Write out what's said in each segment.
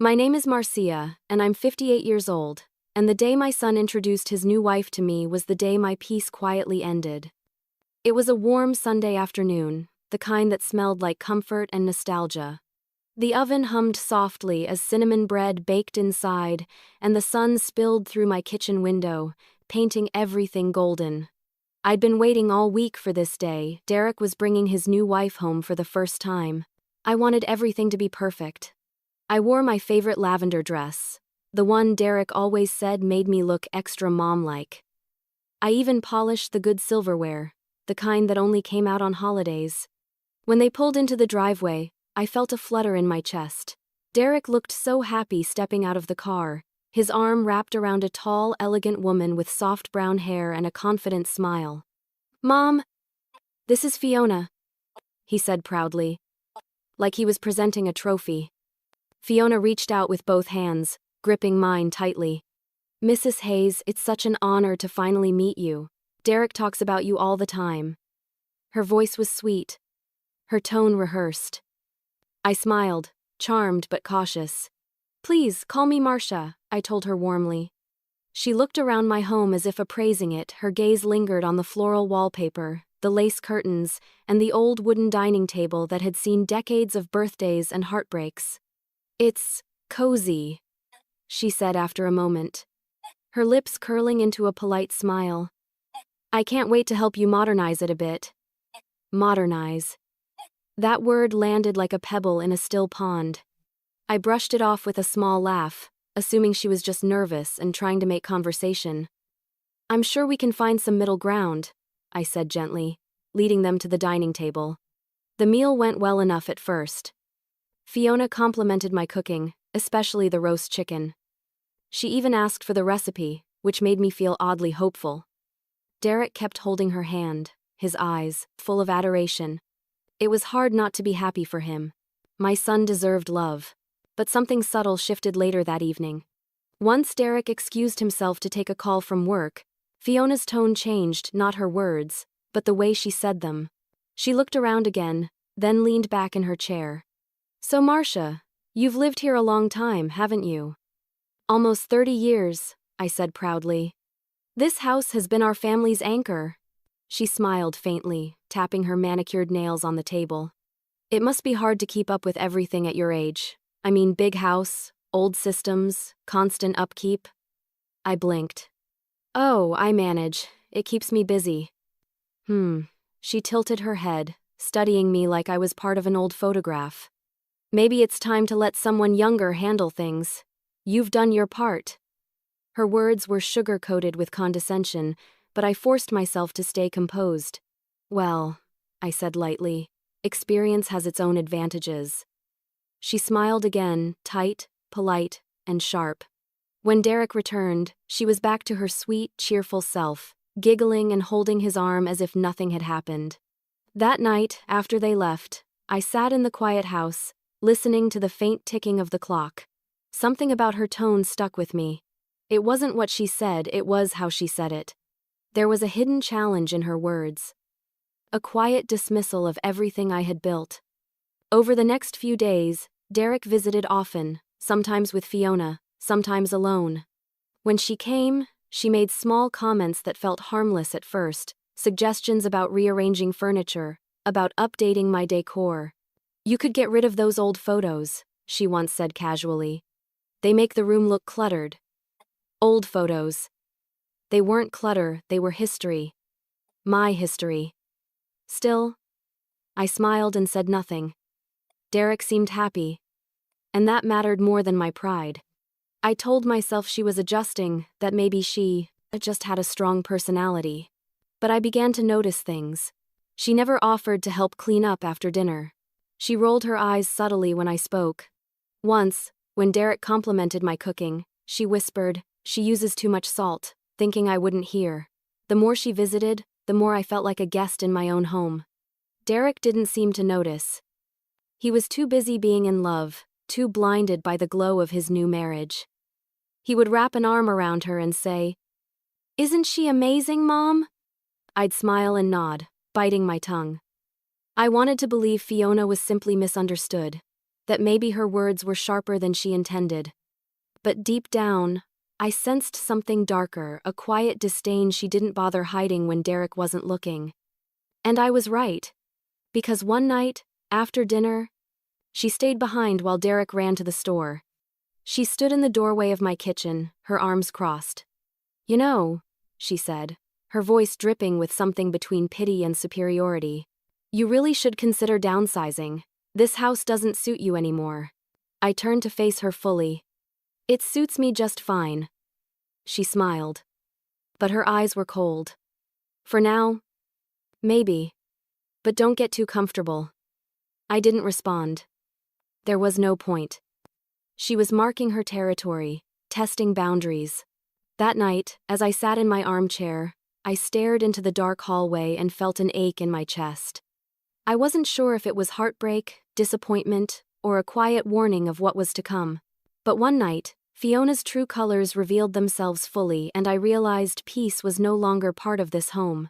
My name is Marcia, and I'm 58 years old, and the day my son introduced his new wife to me was the day my peace quietly ended. It was a warm Sunday afternoon, the kind that smelled like comfort and nostalgia. The oven hummed softly as cinnamon bread baked inside, and the sun spilled through my kitchen window, painting everything golden. I'd been waiting all week for this day. Derek was bringing his new wife home for the first time. I wanted everything to be perfect. I wore my favorite lavender dress, the one Derek always said made me look extra mom-like. I even polished the good silverware, the kind that only came out on holidays. When they pulled into the driveway, I felt a flutter in my chest. Derek looked so happy stepping out of the car, his arm wrapped around a tall, elegant woman with soft brown hair and a confident smile. "Mom, this is Fiona," he said proudly, like he was presenting a trophy. Fiona reached out with both hands, gripping mine tightly. "Mrs. Hayes, it's such an honor to finally meet you. Derek talks about you all the time." Her voice was sweet, her tone rehearsed. I smiled, charmed but cautious. "Please, call me Marcia," I told her warmly. She looked around my home as if appraising it. Her gaze lingered on the floral wallpaper, the lace curtains, and the old wooden dining table that had seen decades of birthdays and heartbreaks. "It's cozy," she said after a moment, her lips curling into a polite smile. "I can't wait to help you modernize it a bit." Modernize. That word landed like a pebble in a still pond. I brushed it off with a small laugh, assuming she was just nervous and trying to make conversation. "I'm sure we can find some middle ground," I said gently, leading them to the dining table. The meal went well enough at first. Fiona complimented my cooking, especially the roast chicken. She even asked for the recipe, which made me feel oddly hopeful. Derek kept holding her hand, his eyes full of adoration. It was hard not to be happy for him. My son deserved love. But something subtle shifted later that evening. Once Derek excused himself to take a call from work, Fiona's tone changed, not her words, but the way she said them. She looked around again, then leaned back in her chair. "So Marcia, you've lived here a long time, haven't you?" "Almost 30 years, I said proudly. "This house has been our family's anchor." She smiled faintly, tapping her manicured nails on the table. "It must be hard to keep up with everything at your age. I mean, big house, old systems, constant upkeep." I blinked. "Oh, I manage. It keeps me busy." She tilted her head, studying me like I was part of an old photograph. "Maybe it's time to let someone younger handle things. You've done your part." Her words were sugar-coated with condescension, but I forced myself to stay composed. "Well," I said lightly, "experience has its own advantages." She smiled again, tight, polite, and sharp. When Derek returned, she was back to her sweet, cheerful self, giggling and holding his arm as if nothing had happened. That night, after they left, I sat in the quiet house, listening to the faint ticking of the clock. Something about her tone stuck with me. It wasn't what she said, it was how she said it. There was a hidden challenge in her words. A quiet dismissal of everything I had built. Over the next few days, Derek visited often, sometimes with Fiona, sometimes alone. When she came, she made small comments that felt harmless at first, suggestions about rearranging furniture, about updating my decor. "You could get rid of those old photos," she once said casually. "They make the room look cluttered." Old photos. They weren't clutter, they were history. My history. Still, I smiled and said nothing. Derek seemed happy, and that mattered more than my pride. I told myself she was adjusting, that maybe she just had a strong personality. But I began to notice things. She never offered to help clean up after dinner. She rolled her eyes subtly when I spoke. Once, when Derek complimented my cooking, she whispered, "She uses too much salt," thinking I wouldn't hear. The more she visited, the more I felt like a guest in my own home. Derek didn't seem to notice. He was too busy being in love, too blinded by the glow of his new marriage. He would wrap an arm around her and say, "Isn't she amazing, Mom?" I'd smile and nod, biting my tongue. I wanted to believe Fiona was simply misunderstood. that maybe her words were sharper than she intended. But deep down, I sensed something darker, a quiet disdain she didn't bother hiding when Derek wasn't looking. And I was right. Because one night, after dinner, she stayed behind while Derek ran to the store. She stood in the doorway of my kitchen, her arms crossed. "You know," she said, her voice dripping with something between pity and superiority, "you really should consider downsizing. This house doesn't suit you anymore." I turned to face her fully. "It suits me just fine." She smiled. But her eyes were cold. "For now, maybe. But don't get too comfortable." I didn't respond. There was no point. She was marking her territory, testing boundaries. That night, as I sat in my armchair, I stared into the dark hallway and felt an ache in my chest. I wasn't sure if it was heartbreak, disappointment, or a quiet warning of what was to come. But one night, Fiona's true colors revealed themselves fully, and I realized peace was no longer part of this home.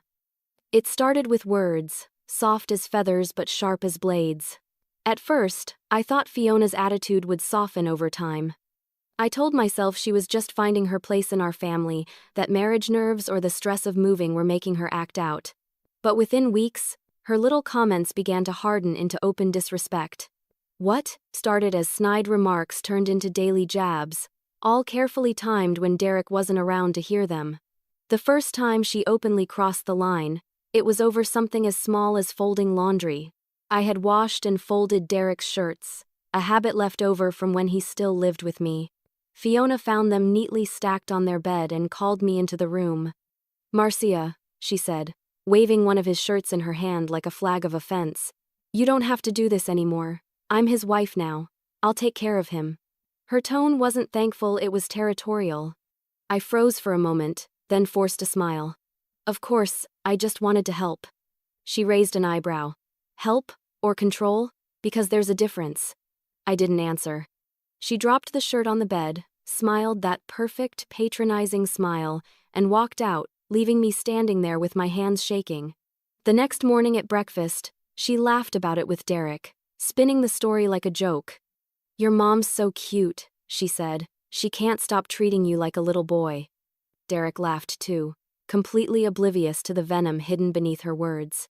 It started with words, soft as feathers but sharp as blades. At first, I thought Fiona's attitude would soften over time. I told myself she was just finding her place in our family, that marriage nerves or the stress of moving were making her act out. But within weeks, her little comments began to harden into open disrespect. What started as snide remarks turned into daily jabs, all carefully timed when Derek wasn't around to hear them. The first time she openly crossed the line, it was over something as small as folding laundry. I had washed and folded Derek's shirts, a habit left over from when he still lived with me. Fiona found them neatly stacked on their bed and called me into the room. "Marcia," she said, waving one of his shirts in her hand like a flag of offense, "you don't have to do this anymore. I'm his wife now. I'll take care of him." Her tone wasn't thankful, it was territorial. I froze for a moment, then forced a smile. "Of course, I just wanted to help." She raised an eyebrow. "Help? Or control? Because there's a difference." I didn't answer. She dropped the shirt on the bed, smiled that perfect, patronizing smile, and walked out, leaving me standing there with my hands shaking. The next morning at breakfast, she laughed about it with Derek, spinning the story like a joke. "Your mom's so cute," she said. "She can't stop treating you like a little boy." Derek laughed too, completely oblivious to the venom hidden beneath her words.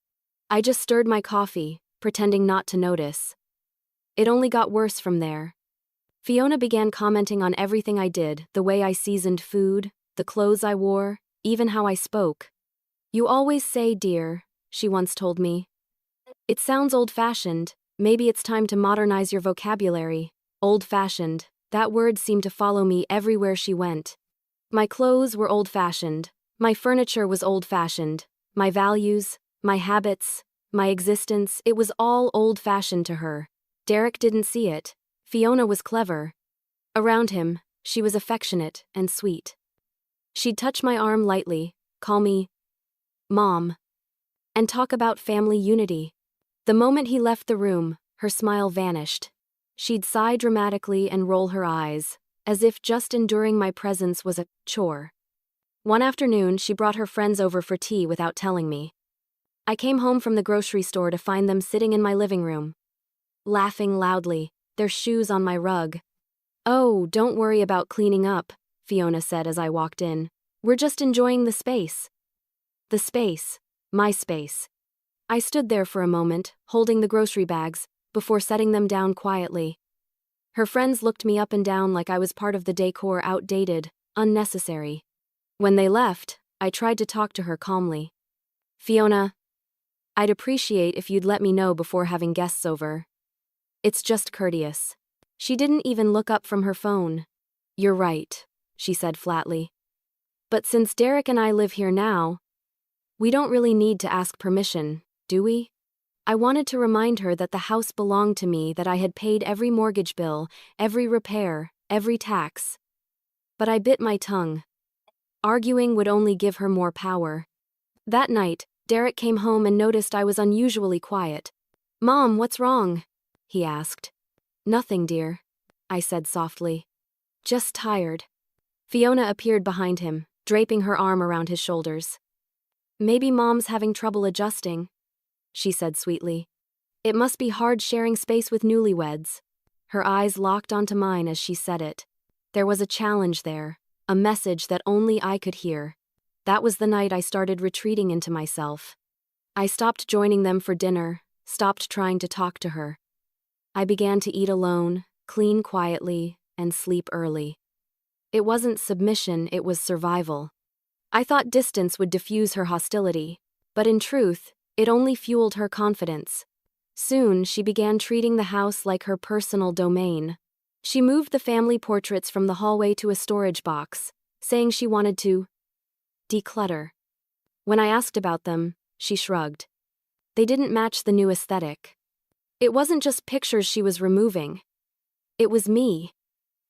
I just stirred my coffee, pretending not to notice. It only got worse from there. Fiona began commenting on everything I did, the way I seasoned food, the clothes I wore, even how I spoke. "You always say dear," she once told me. "It sounds old-fashioned. Maybe it's time to modernize your vocabulary." Old-fashioned. That word seemed to follow me everywhere she went. My clothes were old-fashioned. My furniture was old-fashioned. My values, my habits, my existence, it was all old-fashioned to her. Derek didn't see it. Fiona was clever. Around him, she was affectionate and sweet. She'd touch my arm lightly, call me Mom, and talk about family unity. The moment he left the room, her smile vanished. She'd sigh dramatically and roll her eyes, as if just enduring my presence was a chore. One afternoon, she brought her friends over for tea without telling me. I came home from the grocery store to find them sitting in my living room, laughing loudly, their shoes on my rug. "Oh, don't worry about cleaning up," Fiona said as I walked in. "We're just enjoying the space." The space. My space. I stood there for a moment, holding the grocery bags, before setting them down quietly. Her friends looked me up and down like I was part of the decor, outdated, unnecessary. When they left, I tried to talk to her calmly. "Fiona, I'd appreciate if you'd let me know before having guests over. It's just courteous." She didn't even look up from her phone. "You're right," she said flatly. "But since Derek and I live here now, we don't really need to ask permission, do we?" I wanted to remind her that the house belonged to me, that I had paid every mortgage bill, every repair, every tax. But I bit my tongue. Arguing would only give her more power. That night, Derek came home and noticed I was unusually quiet. "Mom, what's wrong?" he asked. "Nothing, dear," I said softly. "Just tired." Fiona appeared behind him, draping her arm around his shoulders. "Maybe Mom's having trouble adjusting," she said sweetly. "It must be hard sharing space with newlyweds." Her eyes locked onto mine as she said it. There was a challenge there, a message that only I could hear. That was the night I started retreating into myself. I stopped joining them for dinner, stopped trying to talk to her. I began to eat alone, clean quietly, and sleep early. It wasn't submission, it was survival. I thought distance would diffuse her hostility, but in truth, it only fueled her confidence. Soon, she began treating the house like her personal domain. She moved the family portraits from the hallway to a storage box, saying she wanted to declutter. When I asked about them, she shrugged. They didn't match the new aesthetic. It wasn't just pictures she was removing. It was me.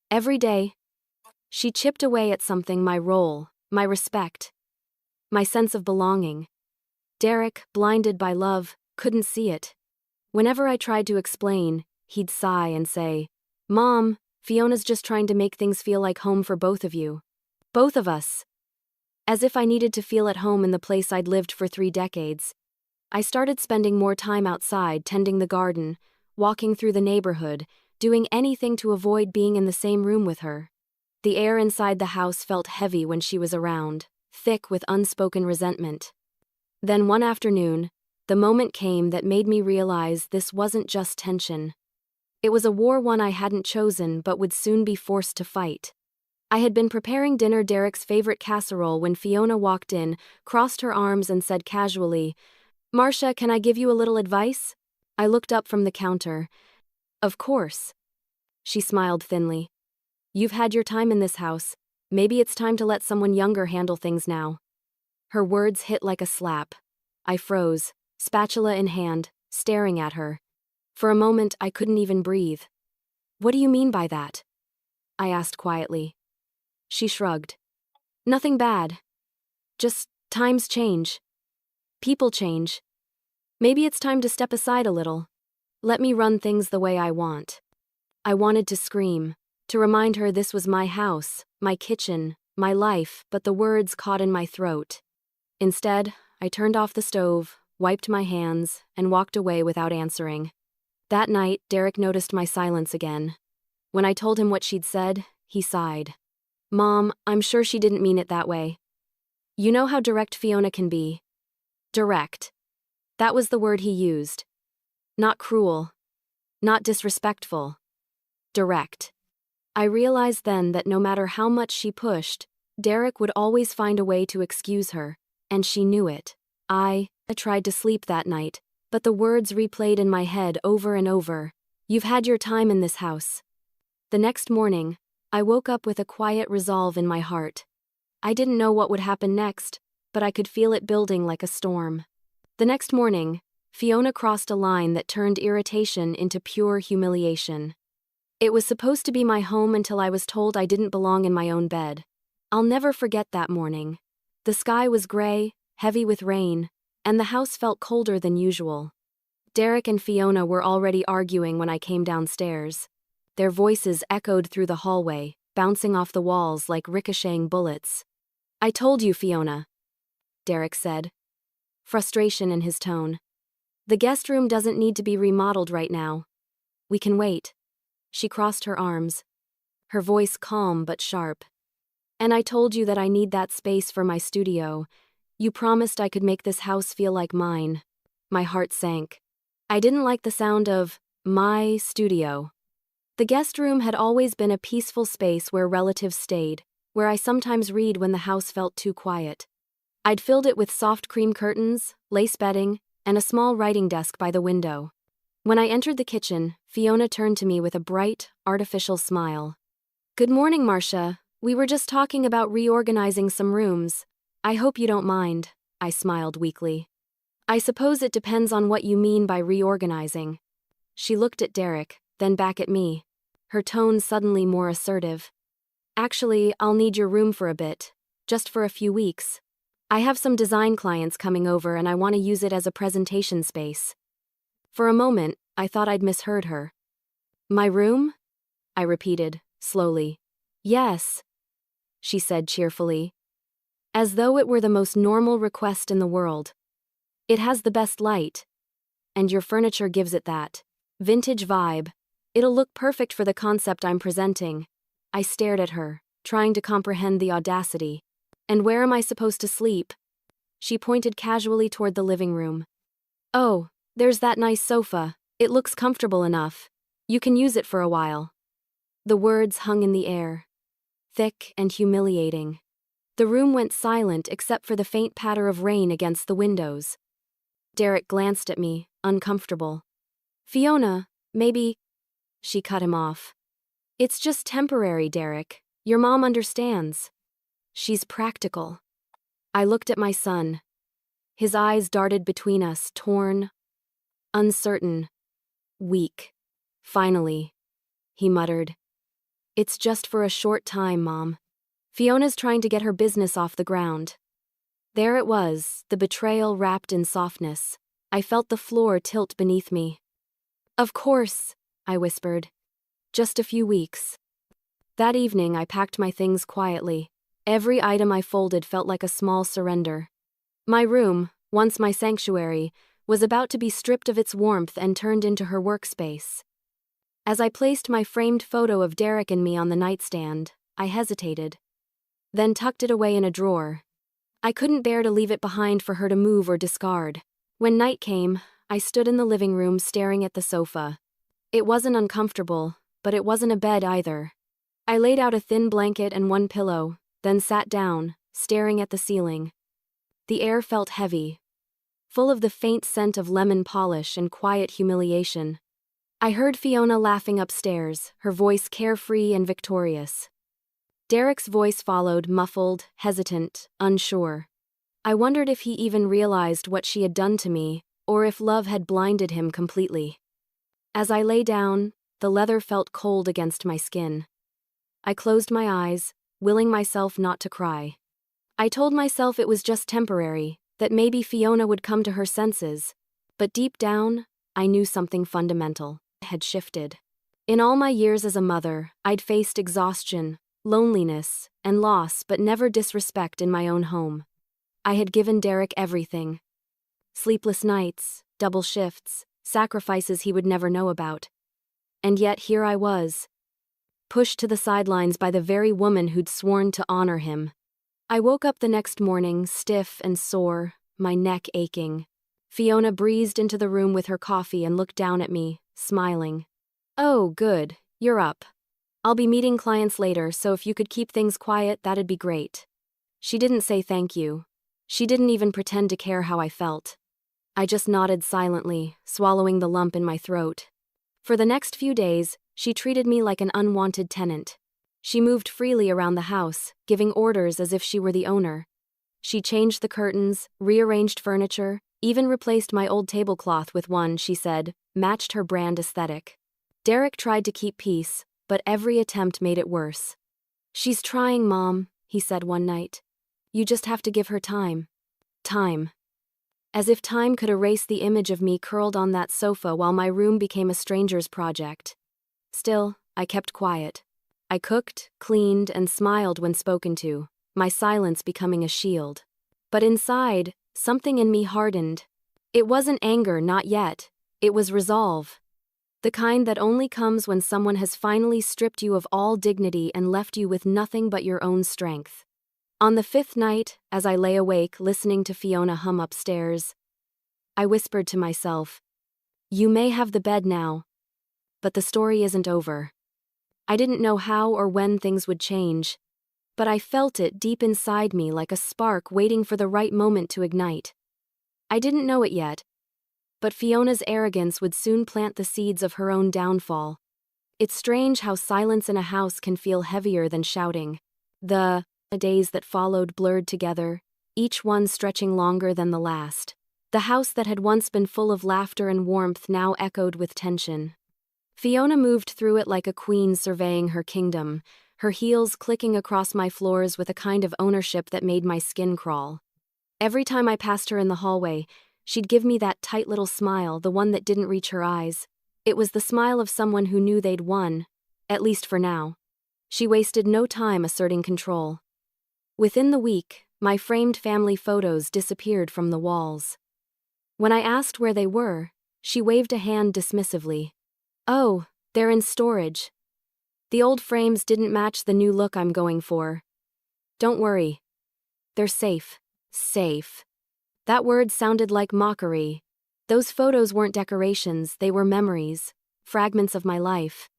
Every day, she chipped away at something: my role, my respect, my sense of belonging. Derek, blinded by love, couldn't see it. Whenever I tried to explain, he'd sigh and say, "Mom, Fiona's just trying to make things feel like home for both of you. Both of us." As if I needed to feel at home in the place I'd lived for 3 decades. I started spending more time outside, tending the garden, walking through the neighborhood, doing anything to avoid being in the same room with her. The air inside the house felt heavy when she was around, thick with unspoken resentment. Then one afternoon, the moment came that made me realize this wasn't just tension. It was a war, one I hadn't chosen but would soon be forced to fight. I had been preparing dinner, Derek's favorite casserole, when Fiona walked in, crossed her arms and said casually, "Marcia, can I give you a little advice?" I looked up from the counter. "Of course." She smiled thinly. "You've had your time in this house. Maybe it's time to let someone younger handle things now." Her words hit like a slap. I froze, spatula in hand, staring at her. For a moment, I couldn't even breathe. "What do you mean by that?" I asked quietly. She shrugged. "Nothing bad. Just times change. People change. Maybe it's time to step aside a little. Let me run things the way I want." I wanted to scream, to remind her this was my house, my kitchen, my life, but the words caught in my throat. Instead, I turned off the stove, wiped my hands, and walked away without answering. That night, Derek noticed my silence again. When I told him what she'd said, he sighed. "Mom, I'm sure she didn't mean it that way. You know how direct Fiona can be." Direct. That was the word he used. Not cruel. Not disrespectful. Direct. I realized then that no matter how much she pushed, Derek would always find a way to excuse her, and she knew it. I tried to sleep that night, but the words replayed in my head over and over. "You've had your time in this house." The next morning, I woke up with a quiet resolve in my heart. I didn't know what would happen next, but I could feel it building like a storm. The next morning, Fiona crossed a line that turned irritation into pure humiliation. It was supposed to be my home until I was told I didn't belong in my own bed. I'll never forget that morning. The sky was gray, heavy with rain, and the house felt colder than usual. Derek and Fiona were already arguing when I came downstairs. Their voices echoed through the hallway, bouncing off the walls like ricocheting bullets. "I told you, Fiona," Derek said, frustration in his tone. "The guest room doesn't need to be remodeled right now. We can wait." She crossed her arms, her voice calm but sharp. "And I told you that I need that space for my studio. You promised I could make this house feel like mine." My heart sank. I didn't like the sound of my studio. The guest room had always been a peaceful space where relatives stayed, where I sometimes read when the house felt too quiet. I'd filled it with soft cream curtains, lace bedding, and a small writing desk by the window. When I entered the kitchen, Fiona turned to me with a bright, artificial smile. "Good morning, Marcia. We were just talking about reorganizing some rooms. I hope you don't mind," I smiled weakly. "I suppose it depends on what you mean by reorganizing." She looked at Derek, then back at me, her tone suddenly more assertive. "Actually, I'll need your room for a bit, just for a few weeks. I have some design clients coming over and I want to use it as a presentation space." For a moment, I thought I'd misheard her. "My room?" I repeated, slowly. "Yes," she said cheerfully, as though it were the most normal request in the world. "It has the best light. And your furniture gives it that vintage vibe. It'll look perfect for the concept I'm presenting. I stared at her, trying to comprehend the audacity. And where am I supposed to sleep? She pointed casually toward the living room. Oh, there's that nice sofa. It looks comfortable enough. You can use it for a while. The words hung in the air, thick and humiliating. The room went silent except for the faint patter of rain against the windows. Derek glanced at me, uncomfortable. Fiona, maybe... She cut him off. It's just temporary, Derek. Your mom understands. She's practical. I looked at my son. His eyes darted between us, torn, uncertain, weak. Finally, he muttered. It's just for a short time, Mom. Fiona's trying to get her business off the ground. There it was, the betrayal wrapped in softness. I felt the floor tilt beneath me. Of course, I whispered. Just a few weeks. That evening I packed my things quietly. Every item I folded felt like a small surrender. My room, once my sanctuary, was about to be stripped of its warmth and turned into her workspace. As I placed my framed photo of Derek and me on the nightstand, I hesitated. Then tucked it away in a drawer. I couldn't bear to leave it behind for her to move or discard. When night came, I stood in the living room staring at the sofa. It wasn't uncomfortable, but it wasn't a bed either. I laid out a thin blanket and one pillow, then sat down, staring at the ceiling. The air felt heavy, full of the faint scent of lemon polish and quiet humiliation. I heard Fiona laughing upstairs, her voice carefree and victorious. Derek's voice followed, muffled, hesitant, unsure. I wondered if he even realized what she had done to me, or if love had blinded him completely. As I lay down, the leather felt cold against my skin. I closed my eyes, willing myself not to cry. I told myself it was just temporary, that maybe Fiona would come to her senses. But deep down, I knew something fundamental had shifted. In all my years as a mother, I'd faced exhaustion, loneliness, and loss, but never disrespect in my own home. I had given Derek everything. Sleepless nights, double shifts, sacrifices he would never know about. And yet here I was, pushed to the sidelines by the very woman who'd sworn to honor him. I woke up the next morning, stiff and sore, my neck aching. Fiona breezed into the room with her coffee and looked down at me, smiling. Oh, good, you're up. I'll be meeting clients later, so if you could keep things quiet, that'd be great. She didn't say thank you. She didn't even pretend to care how I felt. I just nodded silently, swallowing the lump in my throat. For the next few days, she treated me like an unwanted tenant. She moved freely around the house, giving orders as if she were the owner. She changed the curtains, rearranged furniture, even replaced my old tablecloth with one, she said, matched her brand aesthetic. Derek tried to keep peace, but every attempt made it worse. She's trying, Mom, he said one night. You just have to give her time. Time. As if time could erase the image of me curled on that sofa while my room became a stranger's project. Still, I kept quiet. I cooked, cleaned, and smiled when spoken to, my silence becoming a shield. But inside, something in me hardened. It wasn't anger, not yet. It was resolve. The kind that only comes when someone has finally stripped you of all dignity and left you with nothing but your own strength. On the fifth night, as I lay awake listening to Fiona hum upstairs, I whispered to myself, "You may have the bed now, but the story isn't over." I didn't know how or when things would change, but I felt it deep inside me like a spark waiting for the right moment to ignite. I didn't know it yet, but Fiona's arrogance would soon plant the seeds of her own downfall. It's strange how silence in a house can feel heavier than shouting. The days that followed blurred together, each one stretching longer than the last. The house that had once been full of laughter and warmth now echoed with tension. Fiona moved through it like a queen surveying her kingdom, her heels clicking across my floors with a kind of ownership that made my skin crawl. Every time I passed her in the hallway, she'd give me that tight little smile, the one that didn't reach her eyes. It was the smile of someone who knew they'd won, at least for now. She wasted no time asserting control. Within the week, my framed family photos disappeared from the walls. When I asked where they were, she waved a hand dismissively. "Oh, They're in storage. The old frames didn't match the new look I'm going for. Don't worry. They're safe. Safe. That word sounded like mockery. Those photos weren't decorations, they were memories, fragments of my life.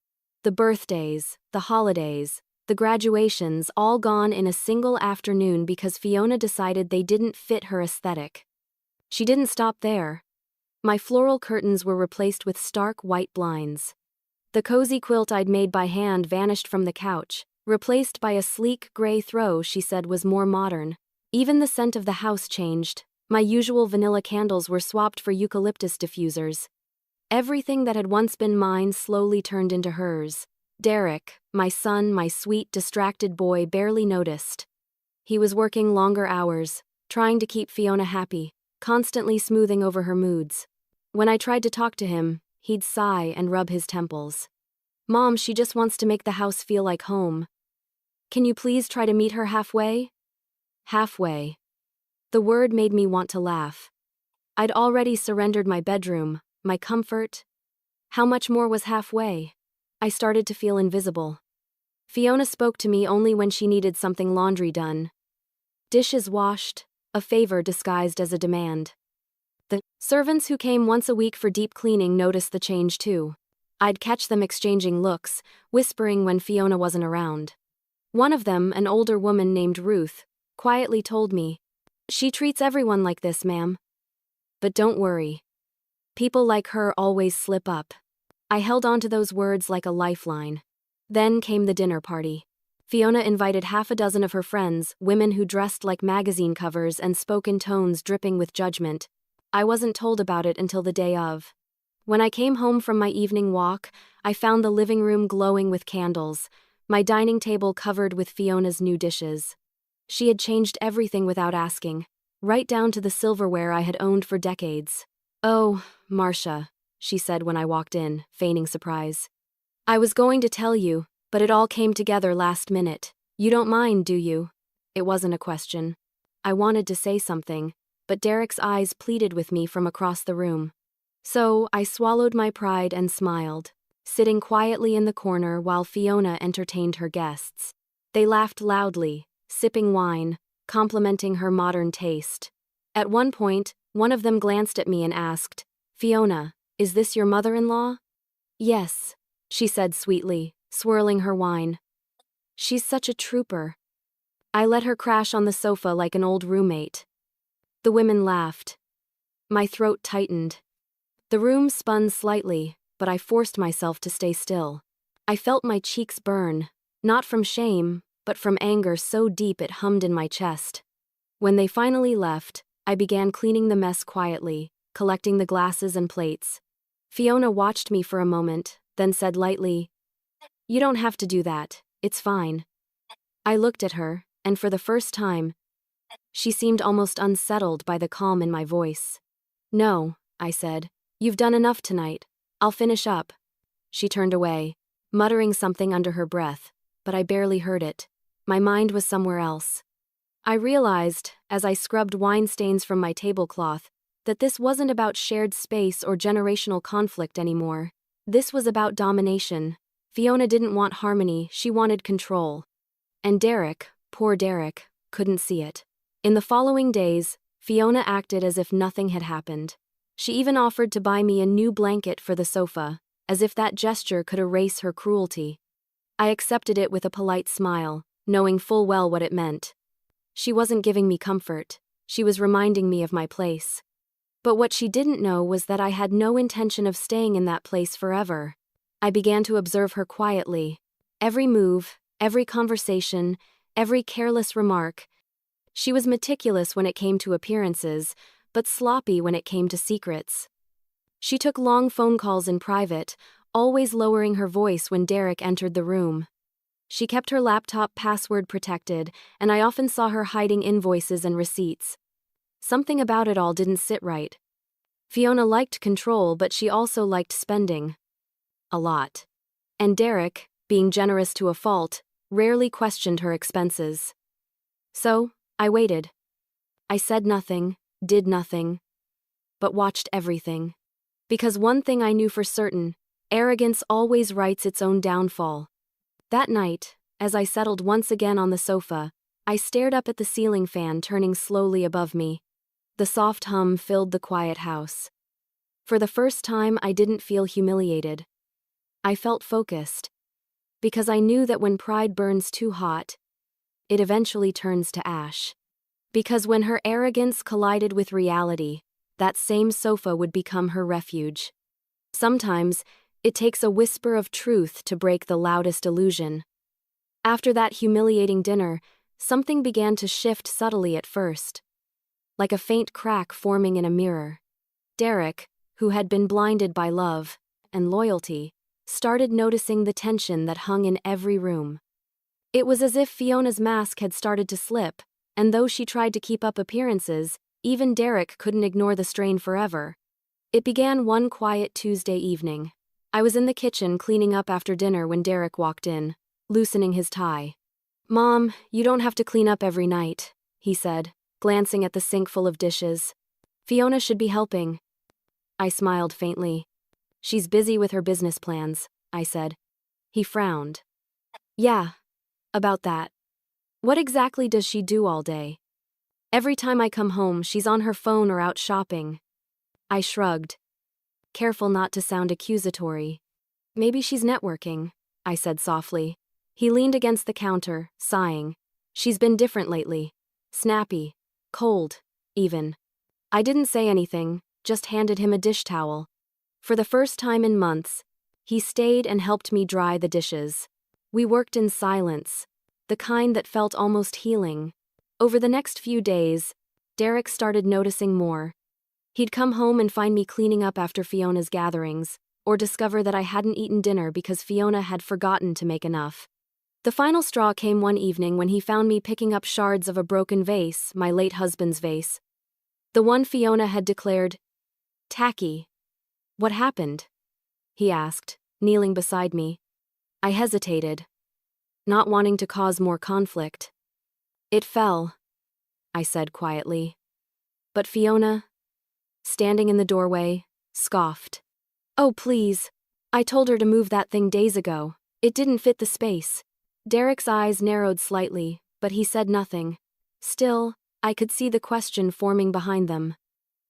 The birthdays, the holidays, the graduations, all gone in a single afternoon because Fiona decided they didn't fit her aesthetic. She didn't stop there. My floral curtains were replaced with stark white blinds. The cozy quilt I'd made by hand vanished from the couch, replaced by a sleek gray throw she said was more modern. Even the scent of the house changed. My usual vanilla candles were swapped for eucalyptus diffusers. Everything that had once been mine slowly turned into hers. Derek, my son, my sweet, distracted boy, barely noticed. He was working longer hours, trying to keep Fiona happy, constantly smoothing over her moods. When I tried to talk to him, he'd sigh and rub his temples. Mom, she just wants to make the house feel like home. Can you please try to meet her halfway? Halfway. The word made me want to laugh. I'd already surrendered my bedroom, my comfort. How much more was halfway? I started to feel invisible. Fiona spoke to me only when she needed something laundry done. Dishes washed, a favor disguised as a demand. The servants who came once a week for deep cleaning noticed the change too. I'd catch them exchanging looks, whispering when Fiona wasn't around. One of them, an older woman named Ruth, quietly told me, "She treats everyone like this, ma'am." But don't worry. People like her always slip up. I held on to those words like a lifeline. Then came the dinner party. Fiona invited half a dozen of her friends, women who dressed like magazine covers and spoke in tones dripping with judgment. I wasn't told about it until the day of. When I came home from my evening walk, I found the living room glowing with candles, my dining table covered with Fiona's new dishes. She had changed everything without asking, right down to the silverware I had owned for decades. "Oh, Marcia," she said when I walked in, feigning surprise. "I was going to tell you, but it all came together last minute. You don't mind, do you?" It wasn't a question. I wanted to say something, but Derek's eyes pleaded with me from across the room. So I swallowed my pride and smiled, sitting quietly in the corner while Fiona entertained her guests. They laughed loudly, sipping wine, complimenting her modern taste. At one point, one of them glanced at me and asked, "Fiona, is this your mother-in-law?" "Yes," she said sweetly, swirling her wine. "She's such a trooper." I let her crash on the sofa like an old roommate. The women laughed. My throat tightened. The room spun slightly, but I forced myself to stay still. I felt my cheeks burn, not from shame, but from anger so deep it hummed in my chest. When they finally left, I began cleaning the mess quietly, collecting the glasses and plates. Fiona watched me for a moment, then said lightly, "You don't have to do that, it's fine." I looked at her, and for the first time, she seemed almost unsettled by the calm in my voice. "No," I said, "you've done enough tonight. I'll finish up." She turned away, muttering something under her breath, but I barely heard it. My mind was somewhere else. I realized, as I scrubbed wine stains from my tablecloth, that this wasn't about shared space or generational conflict anymore. This was about domination. Fiona didn't want harmony, she wanted control. And Derek, poor Derek, couldn't see it. In the following days, Fiona acted as if nothing had happened. She even offered to buy me a new blanket for the sofa, as if that gesture could erase her cruelty. I accepted it with a polite smile, knowing full well what it meant. She wasn't giving me comfort, she was reminding me of my place. But what she didn't know was that I had no intention of staying in that place forever. I began to observe her quietly. Every move, every conversation, every careless remark. She was meticulous when it came to appearances, but sloppy when it came to secrets. She took long phone calls in private, always lowering her voice when Derek entered the room. She kept her laptop password protected, and I often saw her hiding invoices and receipts. Something about it all didn't sit right. Fiona liked control, but she also liked spending. A lot. And Derek, being generous to a fault, rarely questioned her expenses. So, I waited. I said nothing, did nothing, but watched everything. Because one thing I knew for certain, Arrogance always writes its own downfall. That night, as I settled once again on the sofa, I stared up at the ceiling fan turning slowly above me. The soft hum filled the quiet house. For the first time, I didn't feel humiliated. I felt focused. Because I knew that when pride burns too hot, it eventually turns to ash. Because when her arrogance collided with reality, that same sofa would become her refuge. Sometimes, it takes a whisper of truth to break the loudest illusion. After that humiliating dinner, something began to shift subtly at first. Like a faint crack forming in a mirror. Derek, who had been blinded by love and loyalty, started noticing the tension that hung in every room. It was as if Fiona's mask had started to slip, and though she tried to keep up appearances, even Derek couldn't ignore the strain forever. It began one quiet Tuesday evening. I was in the kitchen cleaning up after dinner when Derek walked in, loosening his tie. "Mom, you don't have to clean up every night," he said, glancing at the sink full of dishes. "Fiona should be helping." I smiled faintly. "She's busy with her business plans," I said. He frowned. "Yeah, about that. What exactly does she do all day?" "Every time I come home, she's on her phone or out shopping." I shrugged, careful not to sound accusatory. "Maybe she's networking," I said softly. He leaned against the counter, sighing. "She's been different lately. Snappy. Cold, even." I didn't say anything, just handed him a dish towel. For the first time in months, he stayed and helped me dry the dishes. We worked in silence, the kind that felt almost healing. Over the next few days, Derek started noticing more. He'd come home and find me cleaning up after Fiona's gatherings, or discover that I hadn't eaten dinner because Fiona had forgotten to make enough. The final straw came one evening when he found me picking up shards of a broken vase, my late husband's vase. The one Fiona had declared tacky. "What happened?" he asked, kneeling beside me. I hesitated, not wanting to cause more conflict. "It fell," I said quietly. But Fiona, standing in the doorway, scoffed. "Oh, please. I told her to move that thing days ago. It didn't fit the space." Derek's eyes narrowed slightly, but he said nothing. Still, I could see the question forming behind them.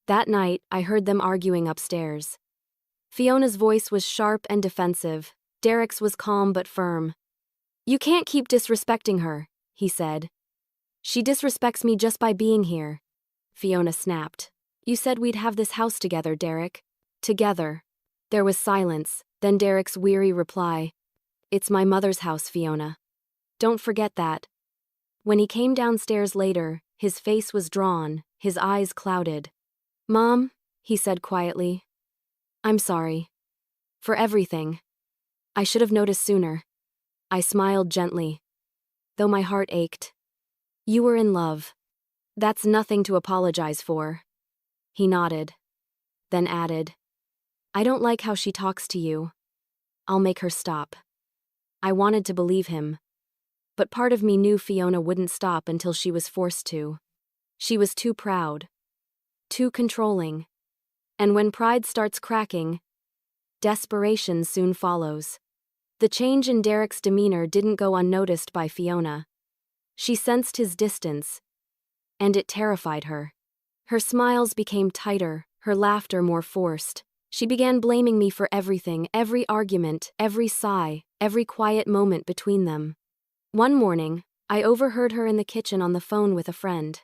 That night, I heard them arguing upstairs. Fiona's voice was sharp and defensive. Derek's was calm but firm. "You can't keep disrespecting her," he said. "She disrespects me just by being here." Fiona snapped. "You said we'd have this house together, Derek." "Together." There was silence, then Derek's weary reply. "It's my mother's house, Fiona. Don't forget that." When he came downstairs later, his face was drawn, his eyes clouded. "Mom," he said quietly. "I'm sorry. For everything. I should have noticed sooner." I smiled gently, though my heart ached. "You were in love. That's nothing to apologize for." He nodded, then added, "I don't like how she talks to you. I'll make her stop." I wanted to believe him, but part of me knew Fiona wouldn't stop until she was forced to. She was too proud, too controlling. And when pride starts cracking, desperation soon follows. The change in Derek's demeanor didn't go unnoticed by Fiona. She sensed his distance, and it terrified her. Her smiles became tighter, her laughter more forced. She began blaming me for everything, every argument, every sigh, every quiet moment between them. One morning, I overheard her in the kitchen on the phone with a friend.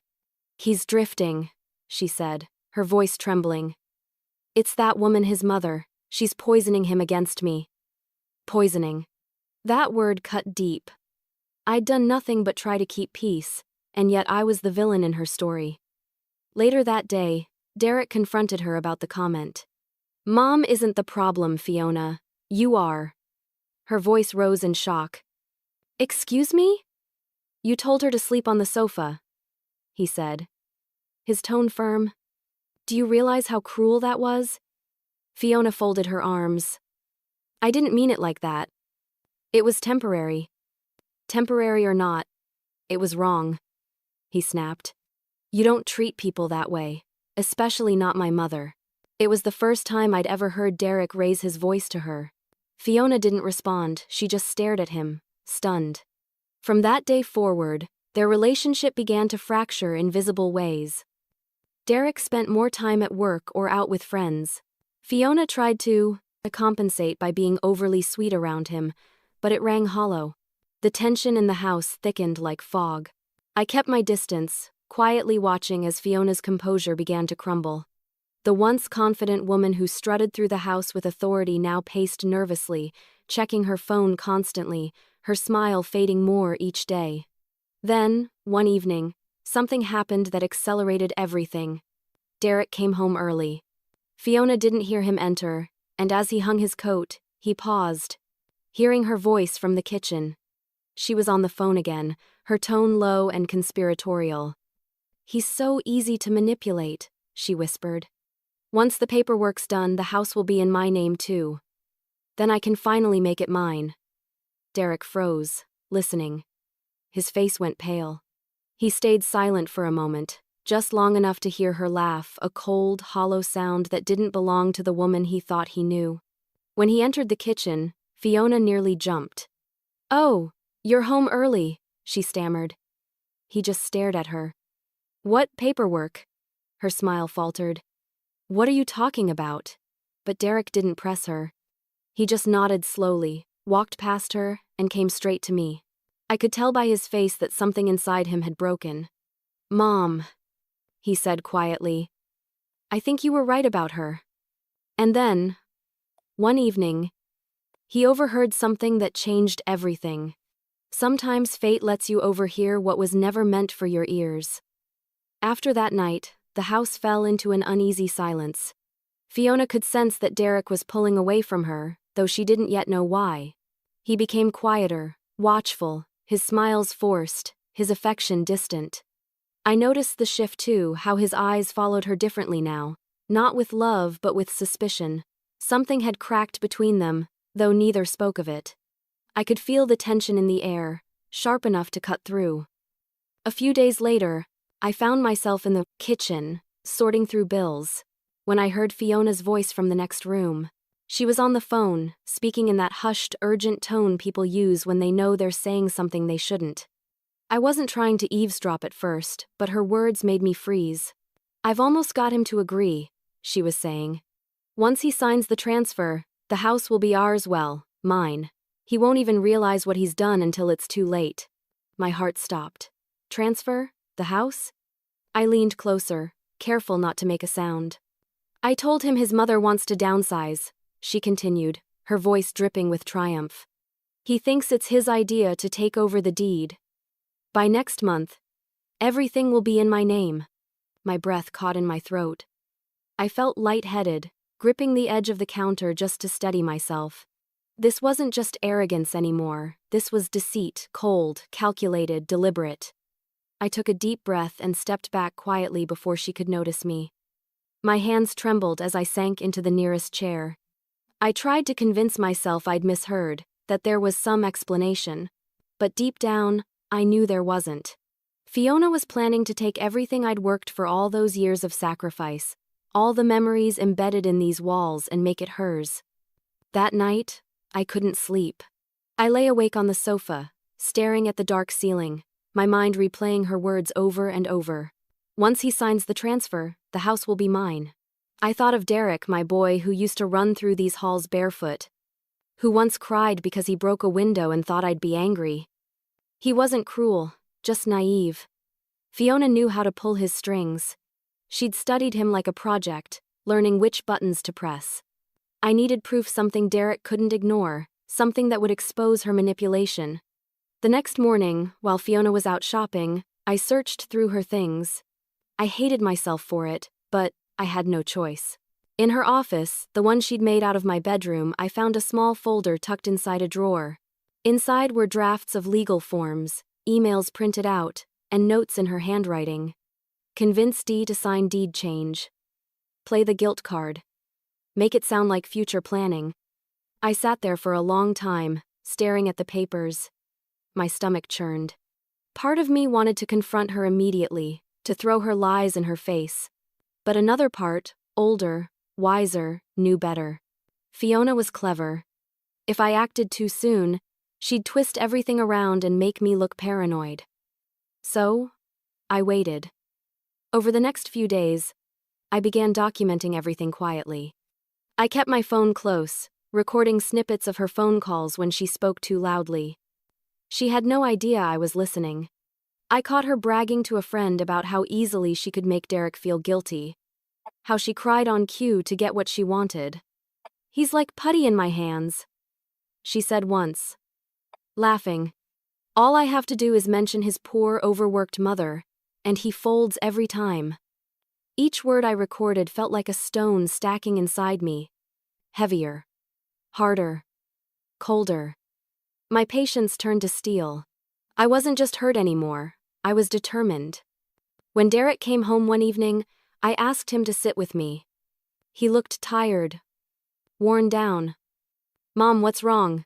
"He's drifting," she said, her voice trembling. "It's that woman, his mother. She's poisoning him against me." Poisoning. That word cut deep. I'd done nothing but try to keep peace, and yet I was the villain in her story. Later that day, Derek confronted her about the comment. "Mom isn't the problem, Fiona. You are." Her voice rose in shock. "Excuse me?" "You told her to sleep on the sofa," he said, his tone firm. "Do you realize how cruel that was?" Fiona folded her arms. "I didn't mean it like that. It was temporary. Temporary or not, it was wrong," he snapped. "You don't treat people that way, especially not my mother." It was the first time I'd ever heard Derek raise his voice to her. Fiona didn't respond, she just stared at him, stunned. From that day forward, their relationship began to fracture in visible ways. Derek spent more time at work or out with friends. Fiona tried to compensate by being overly sweet around him, but it rang hollow. The tension in the house thickened like fog. I kept my distance, quietly watching as Fiona's composure began to crumble. The once confident woman who strutted through the house with authority now paced nervously, checking her phone constantly, her smile fading more each day. Then, one evening, something happened that accelerated everything. Derek came home early. Fiona didn't hear him enter, and as he hung his coat, he paused, hearing her voice from the kitchen. She was on the phone again, her tone low and conspiratorial. "He's so easy to manipulate," she whispered. "Once the paperwork's done, the house will be in my name too. Then I can finally make it mine." Derek froze, listening. His face went pale. He stayed silent for a moment, just long enough to hear her laugh, a cold, hollow sound that didn't belong to the woman he thought he knew. When he entered the kitchen, Fiona nearly jumped. "Oh, you're home early," she stammered. He just stared at her. "What paperwork?" Her smile faltered. "What are you talking about?" But Derek didn't press her. He just nodded slowly, walked past her, and came straight to me. I could tell by his face that something inside him had broken. "Mom," he said quietly, "I think you were right about her." And then, one evening, he overheard something that changed everything. Sometimes fate lets you overhear what was never meant for your ears. After that night, the house fell into an uneasy silence. Fiona could sense that Derek was pulling away from her, though she didn't yet know why. He became quieter, watchful, his smiles forced, his affection distant. I noticed the shift too, how his eyes followed her differently now, not with love but with suspicion. Something had cracked between them, though neither spoke of it. I could feel the tension in the air, sharp enough to cut through. A few days later, I found myself in the kitchen, sorting through bills, when I heard Fiona's voice from the next room. She was on the phone, speaking in that hushed, urgent tone people use when they know they're saying something they shouldn't. I wasn't trying to eavesdrop at first, but her words made me freeze. "I've almost got him to agree," she was saying. "Once he signs the transfer, the house will be ours, well, mine. He won't even realize what he's done until it's too late." My heart stopped. Transfer? The house? I leaned closer, careful not to make a sound. "I told him his mother wants to downsize," she continued, her voice dripping with triumph. "He thinks it's his idea to take over the deed. By next month, everything will be in my name." My breath caught in my throat. I felt lightheaded, gripping the edge of the counter just to steady myself. This wasn't just arrogance anymore, this was deceit, cold, calculated, deliberate. I took a deep breath and stepped back quietly before she could notice me. My hands trembled as I sank into the nearest chair. I tried to convince myself I'd misheard, that there was some explanation. But deep down, I knew there wasn't. Fiona was planning to take everything I'd worked for all those years of sacrifice, all the memories embedded in these walls, and make it hers. That night, I couldn't sleep. I lay awake on the sofa, staring at the dark ceiling, my mind replaying her words over and over. "Once he signs the transfer, the house will be mine." I thought of Derek, my boy who used to run through these halls barefoot, who once cried because he broke a window and thought I'd be angry. He wasn't cruel, just naive. Fiona knew how to pull his strings. She'd studied him like a project, learning which buttons to press. I needed proof, something Derek couldn't ignore, something that would expose her manipulation. The next morning, while Fiona was out shopping, I searched through her things. I hated myself for it, but I had no choice. In her office, the one she'd made out of my bedroom, I found a small folder tucked inside a drawer. Inside were drafts of legal forms, emails printed out, and notes in her handwriting. Convince D to sign deed change. Play the guilt card. Make it sound like future planning. I sat there for a long time, staring at the papers. My stomach churned. Part of me wanted to confront her immediately, to throw her lies in her face. But another part, older, wiser, knew better. Fiona was clever. If I acted too soon, she'd twist everything around and make me look paranoid. So, I waited. Over the next few days, I began documenting everything quietly. I kept my phone close, recording snippets of her phone calls when she spoke too loudly. She had no idea I was listening. I caught her bragging to a friend about how easily she could make Derek feel guilty, how she cried on cue to get what she wanted. "He's like putty in my hands," she said once, laughing. "All I have to do is mention his poor, overworked mother, and he folds every time." Each word I recorded felt like a stone stacking inside me. Heavier. Harder. Colder. My patience turned to steel. I wasn't just hurt anymore. I was determined. When Derek came home one evening, I asked him to sit with me. He looked tired. Worn down. "Mom, what's wrong?"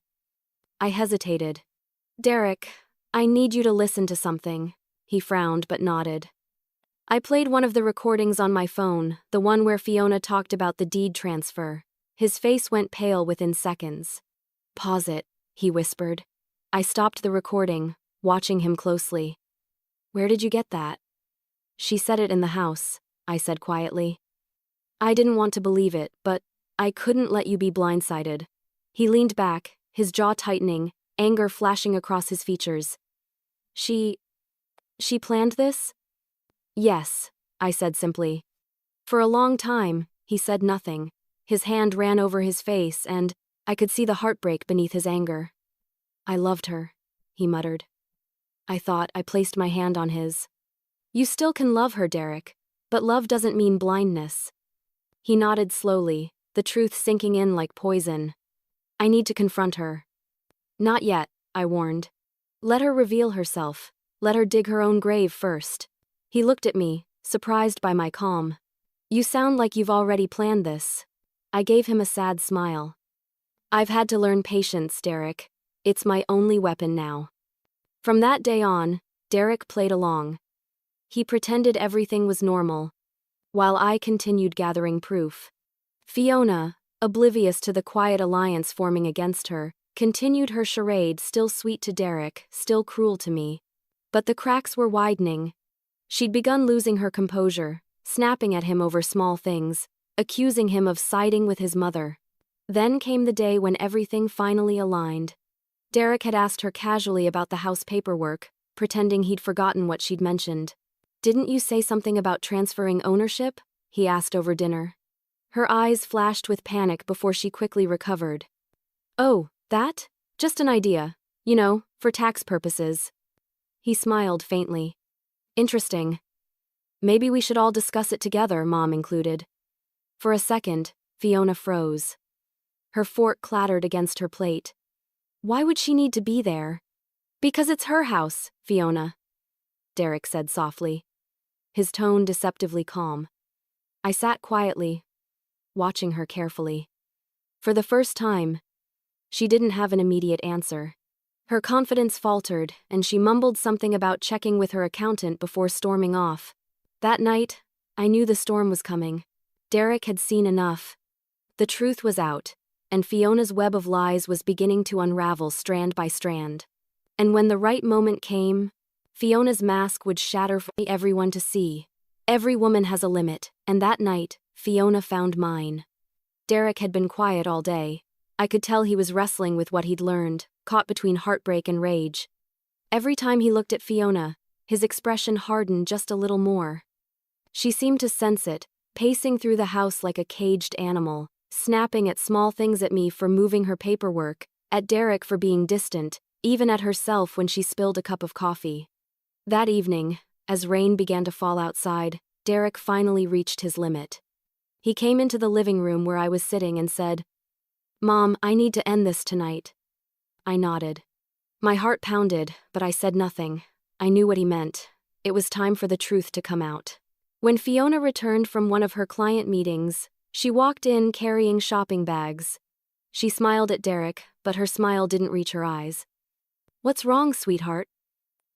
I hesitated. "Derek, I need you to listen to something." He frowned but nodded. I played one of the recordings on my phone, the one where Fiona talked about the deed transfer. His face went pale within seconds. "Pause it," he whispered. I stopped the recording, watching him closely. "Where did you get that?" "She said it in the house," I said quietly. I didn't want to believe it, but I couldn't let you be blindsided. He leaned back, his jaw tightening, anger flashing across his features. She planned this?" "Yes," I said simply. For a long time, he said nothing. His hand ran over his face, and I could see the heartbreak beneath his anger. "I loved her," he muttered. I placed my hand on his. "You still can love her, Derek, but love doesn't mean blindness." He nodded slowly, the truth sinking in like poison. "I need to confront her." "Not yet," I warned. "Let her reveal herself. Let her dig her own grave first." He looked at me, surprised by my calm. "You sound like you've already planned this." I gave him a sad smile. "I've had to learn patience, Derek. It's my only weapon now." From that day on, Derek played along. He pretended everything was normal, while I continued gathering proof. Fiona, oblivious to the quiet alliance forming against her, continued her charade, still sweet to Derek, still cruel to me. But the cracks were widening. She'd begun losing her composure, snapping at him over small things, accusing him of siding with his mother. Then came the day when everything finally aligned. Derek had asked her casually about the house paperwork, pretending he'd forgotten what she'd mentioned. "Didn't you say something about transferring ownership?" he asked over dinner. Her eyes flashed with panic before she quickly recovered. "Oh, that? Just an idea. You know, for tax purposes." He smiled faintly. "Interesting. Maybe we should all discuss it together, Mom included." For a second, Fiona froze. Her fork clattered against her plate. "Why would she need to be there?" "Because it's her house, Fiona," Derek said softly, his tone deceptively calm. I sat quietly, watching her carefully. For the first time, she didn't have an immediate answer. Her confidence faltered, and she mumbled something about checking with her accountant before storming off. That night, I knew the storm was coming. Derek had seen enough. The truth was out, and Fiona's web of lies was beginning to unravel strand by strand. And when the right moment came, Fiona's mask would shatter for everyone to see. Every woman has a limit, and that night, Fiona found mine. Derek had been quiet all day. I could tell he was wrestling with what he'd learned, caught between heartbreak and rage. Every time he looked at Fiona, his expression hardened just a little more. She seemed to sense it, pacing through the house like a caged animal, snapping at small things, at me for moving her paperwork, at Derek for being distant, even at herself when she spilled a cup of coffee. That evening, as rain began to fall outside, Derek finally reached his limit. He came into the living room where I was sitting and said, "Mom, I need to end this tonight." I nodded. My heart pounded, but I said nothing. I knew what he meant. It was time for the truth to come out. When Fiona returned from one of her client meetings, she walked in carrying shopping bags. She smiled at Derek, but her smile didn't reach her eyes. "What's wrong, sweetheart?"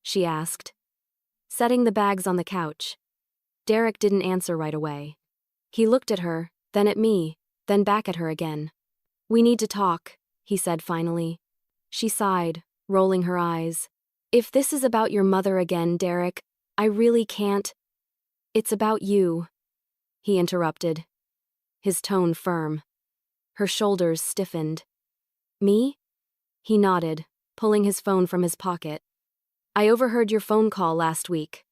she asked, setting the bags on the couch. Derek didn't answer right away. He looked at her, then at me, then back at her again. "We need to talk," he said finally. She sighed, rolling her eyes. If this is about your mother again, Derek, I really can't. It's about you, he interrupted, his tone firm. Her shoulders stiffened. Me? He nodded, pulling his phone from his pocket. I overheard your phone call last week.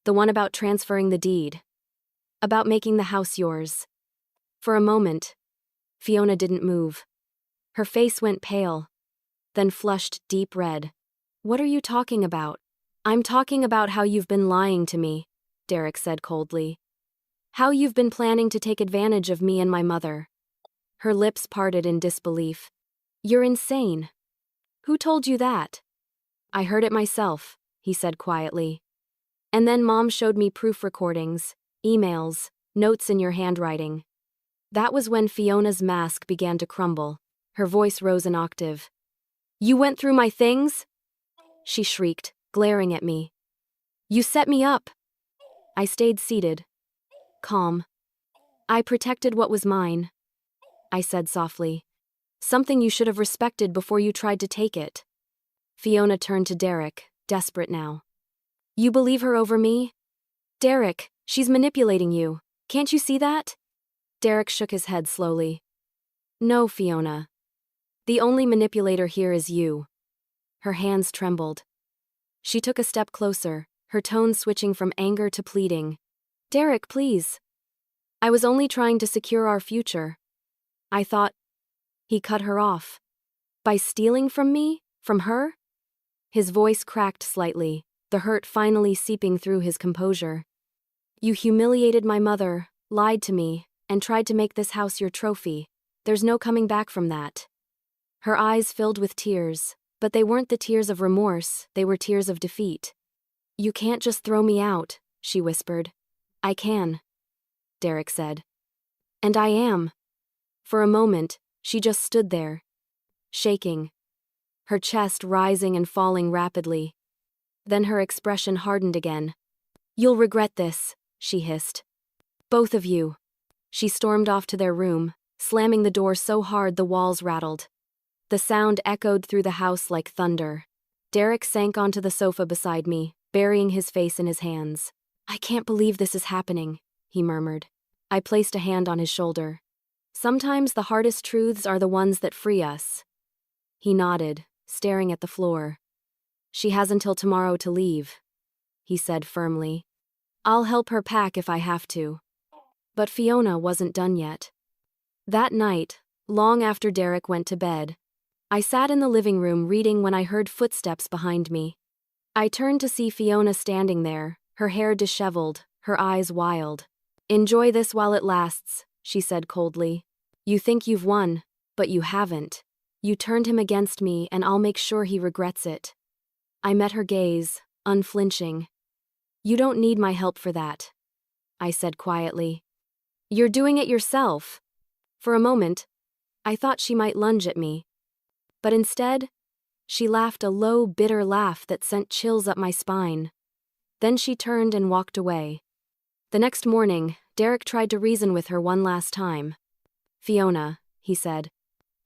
The one about transferring the deed. About making the house yours. For a moment, Fiona didn't move. Her face went pale, then flushed deep red. What are you talking about? I'm talking about how you've been lying to me, Derek said coldly. How you've been planning to take advantage of me and my mother. Her lips parted in disbelief. You're insane. Who told you that? I heard it myself, he said quietly. And then Mom showed me proof recordings, emails, notes in your handwriting. That was when Fiona's mask began to crumble. Her voice rose an octave. You went through my things? She shrieked, glaring at me. You set me up. I stayed seated, calm. I protected what was mine, I said softly. Something you should have respected before you tried to take it. Fiona turned to Derek, desperate now. You believe her over me? Derek, she's manipulating you. Can't you see that? Derek shook his head slowly. No, Fiona. The only manipulator here is you. Her hands trembled. She took a step closer, her tone switching from anger to pleading. Derek, please. I was only trying to secure our future. I thought. He cut her off. By stealing from me? From her? His voice cracked slightly, the hurt finally seeping through his composure. You humiliated my mother, lied to me, and tried to make this house your trophy. There's no coming back from that. Her eyes filled with tears, but they weren't the tears of remorse, they were tears of defeat. You can't just throw me out, she whispered. I can, Derek said. And I am. For a moment, she just stood there, shaking, her chest rising and falling rapidly. Then her expression hardened again. You'll regret this, she hissed. Both of you. She stormed off to their room, slamming the door so hard the walls rattled. The sound echoed through the house like thunder. Derek sank onto the sofa beside me, burying his face in his hands. I can't believe this is happening, he murmured. I placed a hand on his shoulder. Sometimes the hardest truths are the ones that free us. He nodded, staring at the floor. She has until tomorrow to leave, he said firmly. I'll help her pack if I have to. But Fiona wasn't done yet. That night, long after Derek went to bed, I sat in the living room reading when I heard footsteps behind me. I turned to see Fiona standing there, her hair disheveled, her eyes wild. Enjoy this while it lasts, she said coldly. You think you've won, but you haven't. You turned him against me and I'll make sure he regrets it. I met her gaze, unflinching. You don't need my help for that, I said quietly. You're doing it yourself. For a moment, I thought she might lunge at me. But instead, she laughed a low, bitter laugh that sent chills up my spine. Then she turned and walked away. The next morning, Derek tried to reason with her one last time. Fiona, he said,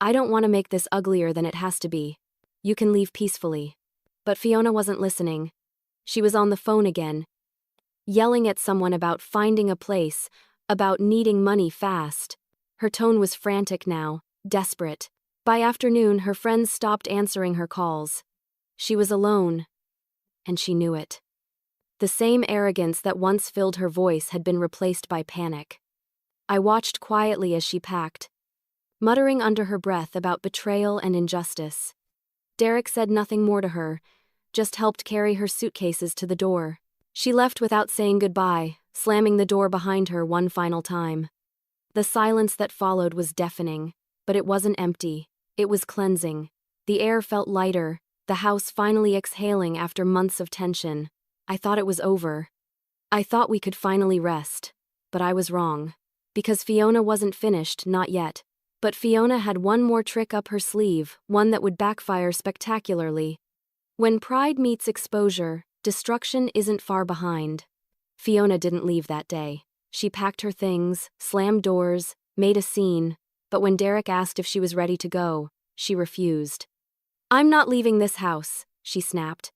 I don't want to make this uglier than it has to be. You can leave peacefully. But Fiona wasn't listening. She was on the phone again, yelling at someone about finding a place, about needing money fast. Her tone was frantic now, desperate. By afternoon, her friends stopped answering her calls. She was alone, and she knew it. The same arrogance that once filled her voice had been replaced by panic. I watched quietly as she packed, muttering under her breath about betrayal and injustice. Derek said nothing more to her, just helped carry her suitcases to the door. She left without saying goodbye, slamming the door behind her one final time. The silence that followed was deafening, but it wasn't empty. It was cleansing. The air felt lighter, the house finally exhaling after months of tension. I thought it was over. I thought we could finally rest. But I was wrong. Because Fiona wasn't finished, not yet. But Fiona had one more trick up her sleeve, one that would backfire spectacularly. When pride meets exposure, destruction isn't far behind. Fiona didn't leave that day. She packed her things, slammed doors, made a scene, but when Derek asked if she was ready to go, she refused. I'm not leaving this house, she snapped.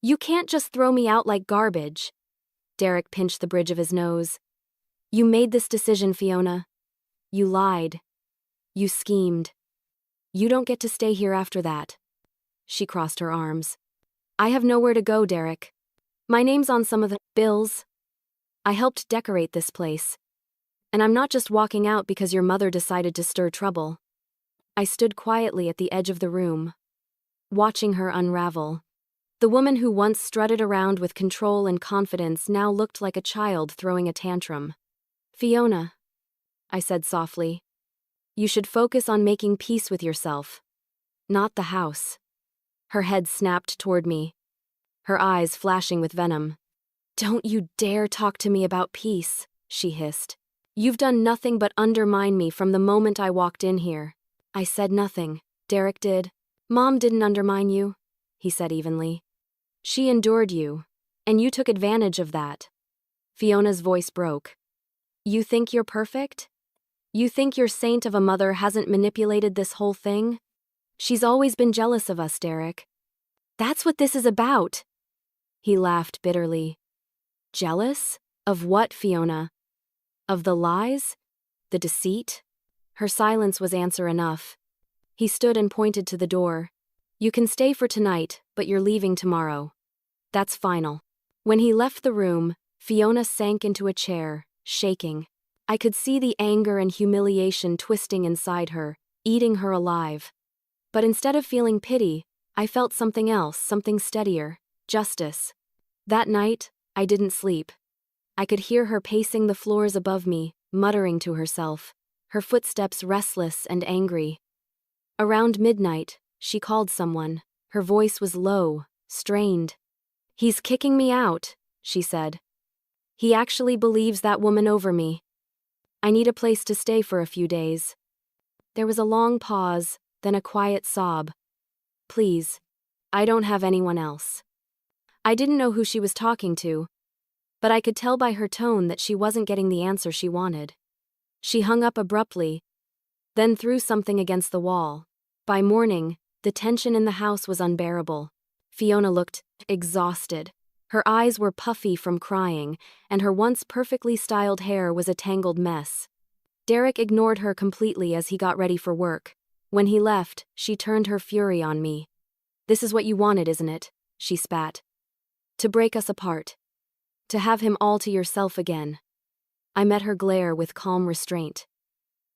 You can't just throw me out like garbage. Derek pinched the bridge of his nose. You made this decision, Fiona. You lied. You schemed. You don't get to stay here after that. She crossed her arms. I have nowhere to go, Derek. My name's on some of the bills. I helped decorate this place. And I'm not just walking out because your mother decided to stir trouble. I stood quietly at the edge of the room, watching her unravel. The woman who once strutted around with control and confidence now looked like a child throwing a tantrum. Fiona, I said softly, you should focus on making peace with yourself, not the house. Her head snapped toward me, her eyes flashing with venom. Don't you dare talk to me about peace, she hissed. You've done nothing but undermine me from the moment I walked in here. I said nothing. Derek did. Mom didn't undermine you, he said evenly. She endured you, and you took advantage of that. Fiona's voice broke. You think you're perfect? You think your saint of a mother hasn't manipulated this whole thing? She's always been jealous of us, Derek. That's what this is about. He laughed bitterly. Jealous? Of what, Fiona? Of the lies? The deceit? Her silence was answer enough. He stood and pointed to the door. You can stay for tonight, but you're leaving tomorrow. That's final. When he left the room, Fiona sank into a chair, shaking. I could see the anger and humiliation twisting inside her, eating her alive. But instead of feeling pity, I felt something else, something steadier, justice. That night, I didn't sleep. I could hear her pacing the floors above me, muttering to herself, her footsteps restless and angry. Around midnight, she called someone. Her voice was low, strained. He's kicking me out, she said. He actually believes that woman over me. I need a place to stay for a few days. There was a long pause, then a quiet sob. Please, I don't have anyone else. I didn't know who she was talking to, but I could tell by her tone that she wasn't getting the answer she wanted. She hung up abruptly, then threw something against the wall. By morning, the tension in the house was unbearable. Fiona looked exhausted. Her eyes were puffy from crying, and her once perfectly styled hair was a tangled mess. Derek ignored her completely as he got ready for work. When he left, she turned her fury on me. This is what you wanted, isn't it? She spat. To break us apart. To have him all to yourself again. I met her glare with calm restraint.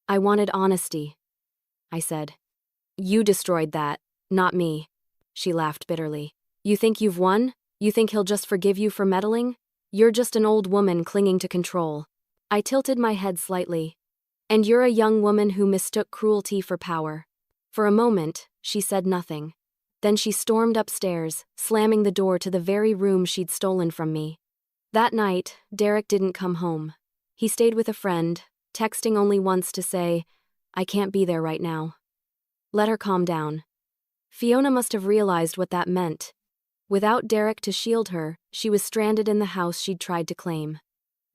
I wanted honesty, I said. You destroyed that, not me. She laughed bitterly. You think you've won? You think he'll just forgive you for meddling? You're just an old woman clinging to control. I tilted my head slightly. And you're a young woman who mistook cruelty for power. For a moment, she said nothing. Then she stormed upstairs, slamming the door to the very room she'd stolen from me. That night, Derek didn't come home. He stayed with a friend, texting only once to say, I can't be there right now. Let her calm down. Fiona must have realized what that meant. Without Derek to shield her, she was stranded in the house she'd tried to claim.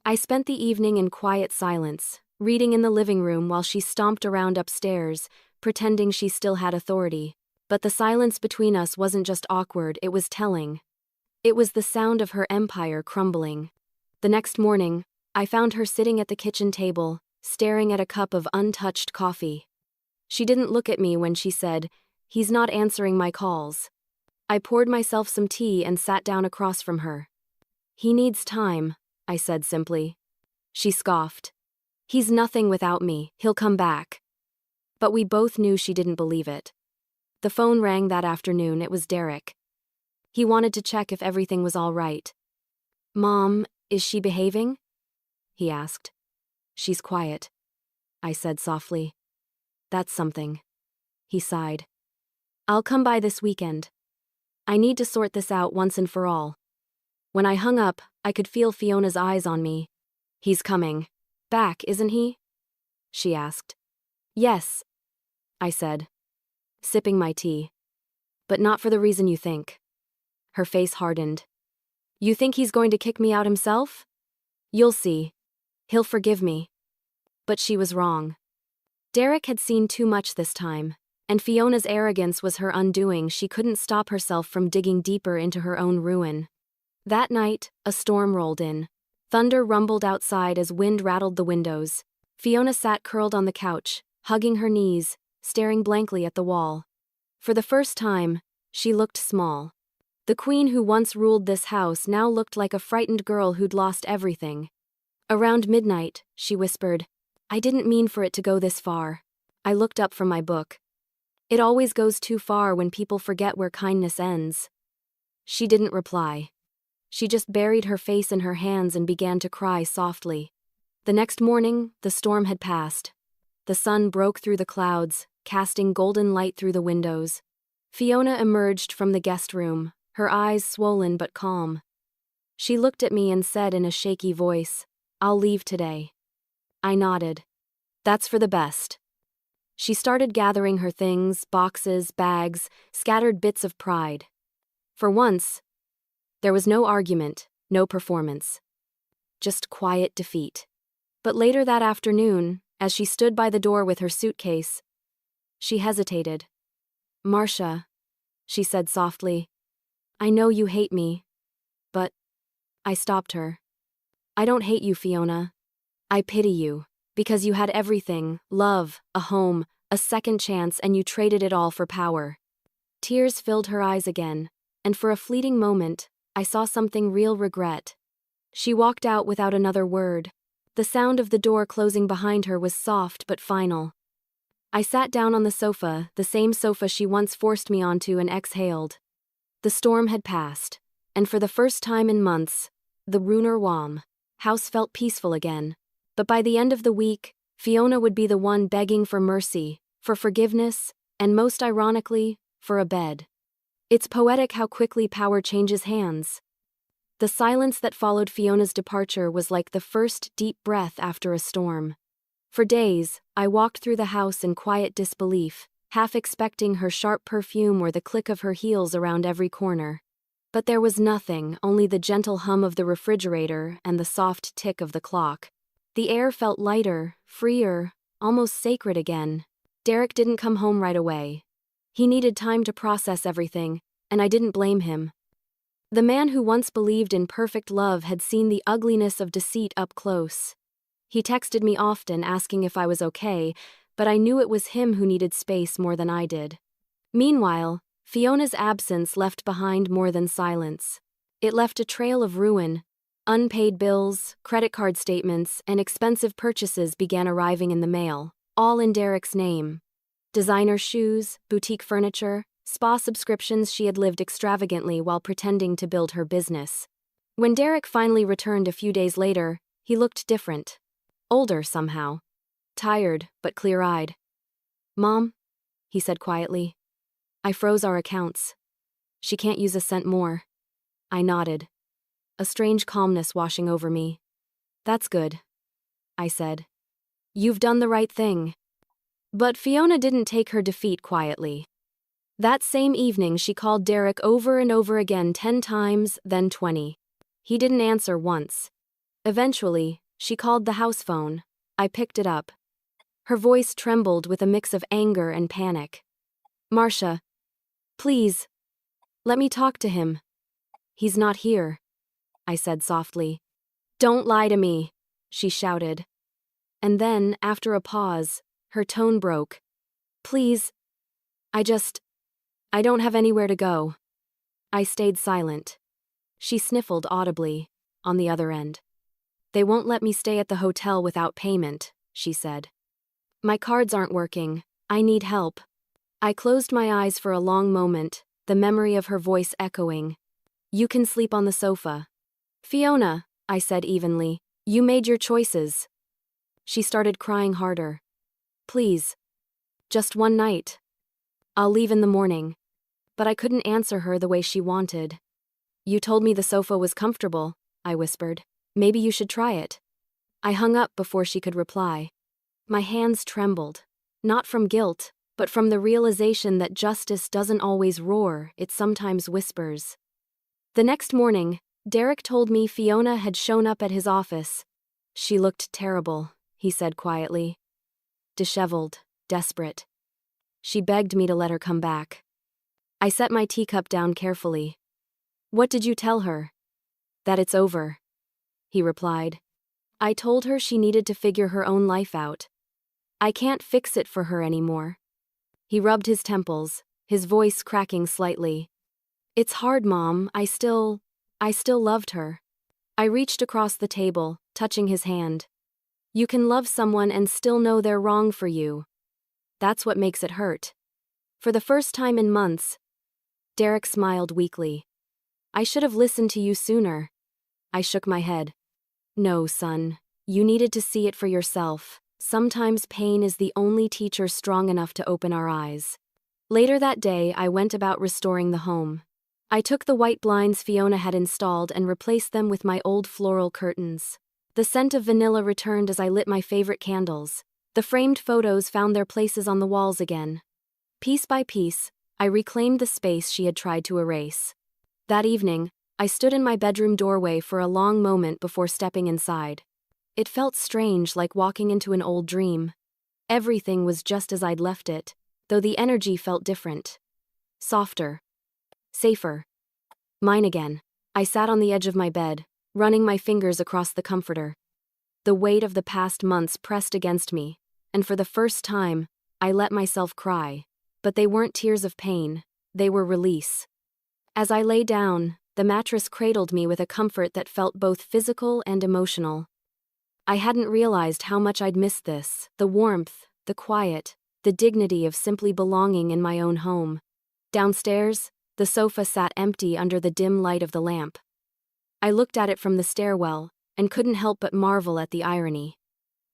I spent the evening in quiet silence, reading in the living room while she stomped around upstairs, pretending she still had authority. But the silence between us wasn't just awkward, it was telling. It was the sound of her empire crumbling. The next morning, I found her sitting at the kitchen table, staring at a cup of untouched coffee. She didn't look at me when she said, He's not answering my calls. I poured myself some tea and sat down across from her. He needs time, I said simply. She scoffed. He's nothing without me, he'll come back. But we both knew she didn't believe it. The phone rang that afternoon, it was Derek. He wanted to check if everything was all right. Mom, is she behaving? He asked. She's quiet, I said softly. That's something. He sighed. I'll come by this weekend. I need to sort this out once and for all. When I hung up, I could feel Fiona's eyes on me. He's coming. Back, isn't he? She asked. Yes, I said, sipping my tea. But not for the reason you think. Her face hardened. You think he's going to kick me out himself? You'll see. He'll forgive me. But she was wrong. Derek had seen too much this time, And Fiona's arrogance was her undoing. She couldn't stop herself from digging deeper into her own ruin. That night, a storm rolled in. Thunder rumbled outside as wind rattled the windows. Fiona sat curled on the couch, hugging her knees, staring blankly at the wall. For the first time, she looked small. The queen who once ruled this house now looked like a frightened girl who'd lost everything. Around midnight, she whispered, "I didn't mean for it to go this far." I looked up from my book. It always goes too far when people forget where kindness ends. She didn't reply. She just buried her face in her hands and began to cry softly. The next morning, the storm had passed. The sun broke through the clouds, casting golden light through the windows. Fiona emerged from the guest room, her eyes swollen but calm. She looked at me and said in a shaky voice, "I'll leave today." I nodded. "That's for the best." She started gathering her things, boxes, bags, scattered bits of pride. For once, there was no argument, no performance. Just quiet defeat. But later that afternoon, as she stood by the door with her suitcase, she hesitated. "Marcia," she said softly, "I know you hate me, but—" I stopped her. "I don't hate you, Fiona. I pity you, because you had everything, love, a home, a second chance, and you traded it all for power." Tears filled her eyes again, and for a fleeting moment, I saw something real regret. She walked out without another word. The sound of the door closing behind her was soft but final. I sat down on the sofa, the same sofa she once forced me onto, and exhaled. The storm had passed, and for the first time in months, the Runer Wam house felt peaceful again. But by the end of the week, Fiona would be the one begging for mercy, for forgiveness, and most ironically, for a bed. It's poetic how quickly power changes hands. The silence that followed Fiona's departure was like the first deep breath after a storm. For days, I walked through the house in quiet disbelief, half expecting her sharp perfume or the click of her heels around every corner. But there was nothing, only the gentle hum of the refrigerator and the soft tick of the clock. The air felt lighter, freer, almost sacred again. Derek didn't come home right away. He needed time to process everything, and I didn't blame him. The man who once believed in perfect love had seen the ugliness of deceit up close. He texted me often asking if I was okay, but I knew it was him who needed space more than I did. Meanwhile, Fiona's absence left behind more than silence. It left a trail of ruin. Unpaid bills, credit card statements, and expensive purchases began arriving in the mail, all in Derek's name. Designer shoes, boutique furniture, spa subscriptions. She had lived extravagantly while pretending to build her business. When Derek finally returned a few days later, he looked different. Older somehow. Tired, but clear-eyed. "Mom," he said quietly, "I froze our accounts. She can't use a cent more." I nodded, a strange calmness washing over me. "That's good," I said. "You've done the right thing." But Fiona didn't take her defeat quietly. That same evening she called Derek over and over again, 10 times, then 20. He didn't answer once. Eventually, she called the house phone. I picked it up. Her voice trembled with a mix of anger and panic. "Marcia, please, let me talk to him." "He's not here," I said softly. "Don't lie to me," she shouted. And then, after a pause, her tone broke. "Please, I don't have anywhere to go." I stayed silent. She sniffled audibly, on the other end. "They won't let me stay at the hotel without payment," she said. "My cards aren't working. I need help." I closed my eyes for a long moment, the memory of her voice echoing. "You can sleep on the sofa." "Fiona," I said evenly, "you made your choices." She started crying harder. "Please. Just one night. I'll leave in the morning." But I couldn't answer her the way she wanted. "You told me the sofa was comfortable," I whispered. "Maybe you should try it." I hung up before she could reply. My hands trembled, not from guilt, but from the realization that justice doesn't always roar, it sometimes whispers. The next morning, Derek told me Fiona had shown up at his office. "She looked terrible," he said quietly. "Disheveled, desperate." She begged me to let her come back. I set my teacup down carefully. "What did you tell her?" "That it's over," he replied. "I told her she needed to figure her own life out. I can't fix it for her anymore." He rubbed his temples, his voice cracking slightly. "It's hard, Mom. I still loved her." I reached across the table, touching his hand. "You can love someone and still know they're wrong for you. That's what makes it hurt." For the first time in months, Derek smiled weakly. "I should have listened to you sooner." I shook my head. "No, son. You needed to see it for yourself. Sometimes pain is the only teacher strong enough to open our eyes." Later that day, I went about restoring the home. I took the white blinds Fiona had installed and replaced them with my old floral curtains. The scent of vanilla returned as I lit my favorite candles. The framed photos found their places on the walls again. Piece by piece, I reclaimed the space she had tried to erase. That evening, I stood in my bedroom doorway for a long moment before stepping inside. It felt strange, like walking into an old dream. Everything was just as I'd left it, though the energy felt different. Softer. Safer. Mine again. I sat on the edge of my bed, running my fingers across the comforter. The weight of the past months pressed against me, and for the first time, I let myself cry. But they weren't tears of pain, they were release. As I lay down, the mattress cradled me with a comfort that felt both physical and emotional. I hadn't realized how much I'd missed this, the warmth, the quiet, the dignity of simply belonging in my own home. Downstairs, the sofa sat empty under the dim light of the lamp. I looked at it from the stairwell, and couldn't help but marvel at the irony.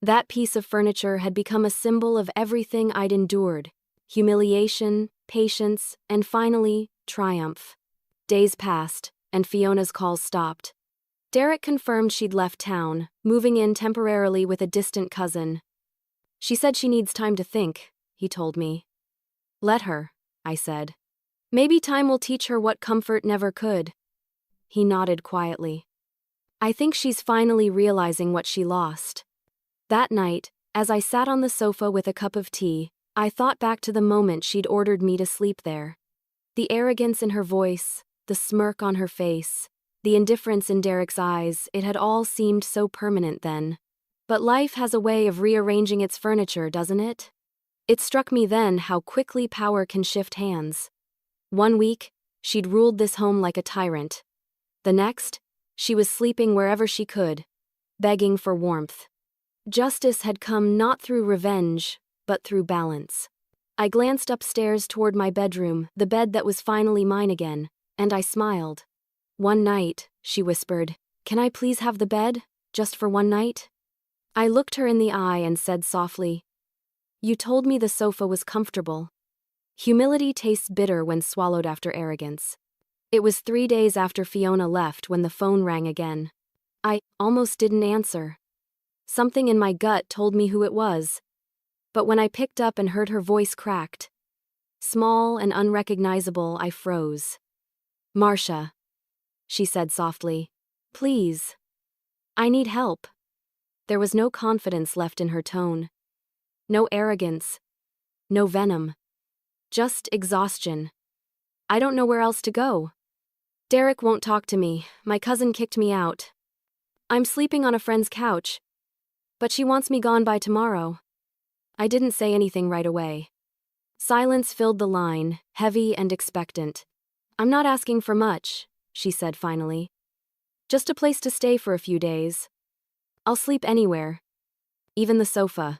That piece of furniture had become a symbol of everything I'd endured: humiliation, patience, and finally, triumph. Days passed, and Fiona's calls stopped. Derek confirmed she'd left town, moving in temporarily with a distant cousin. "She said she needs time to think," he told me. "Let her," I said. "Maybe time will teach her what comfort never could." He nodded quietly. "I think she's finally realizing what she lost." That night, as I sat on the sofa with a cup of tea, I thought back to the moment she'd ordered me to sleep there. The arrogance in her voice, the smirk on her face, the indifference in Derek's eyes, it had all seemed so permanent then. But life has a way of rearranging its furniture, doesn't it? It struck me then how quickly power can shift hands. One week, she'd ruled this home like a tyrant. The next, she was sleeping wherever she could, begging for warmth. Justice had come not through revenge, but through balance. I glanced upstairs toward my bedroom, the bed that was finally mine again, and I smiled. "One night," she whispered. "Can I please have the bed, just for one night?" I looked her in the eye and said softly, "You told me the sofa was comfortable." Humility tastes bitter when swallowed after arrogance. It was 3 days after Fiona left when the phone rang again. I almost didn't answer. Something in my gut told me who it was. But when I picked up and heard her voice cracked, small and unrecognizable, I froze. "Marcia," she said softly. "Please. I need help." There was no confidence left in her tone. No arrogance. No venom. Just exhaustion. "I don't know where else to go. Derek won't talk to me. My cousin kicked me out. I'm sleeping on a friend's couch. But she wants me gone by tomorrow." I didn't say anything right away. Silence filled the line, heavy and expectant. "I'm not asking for much," she said finally. "Just a place to stay for a few days. I'll sleep anywhere. Even the sofa."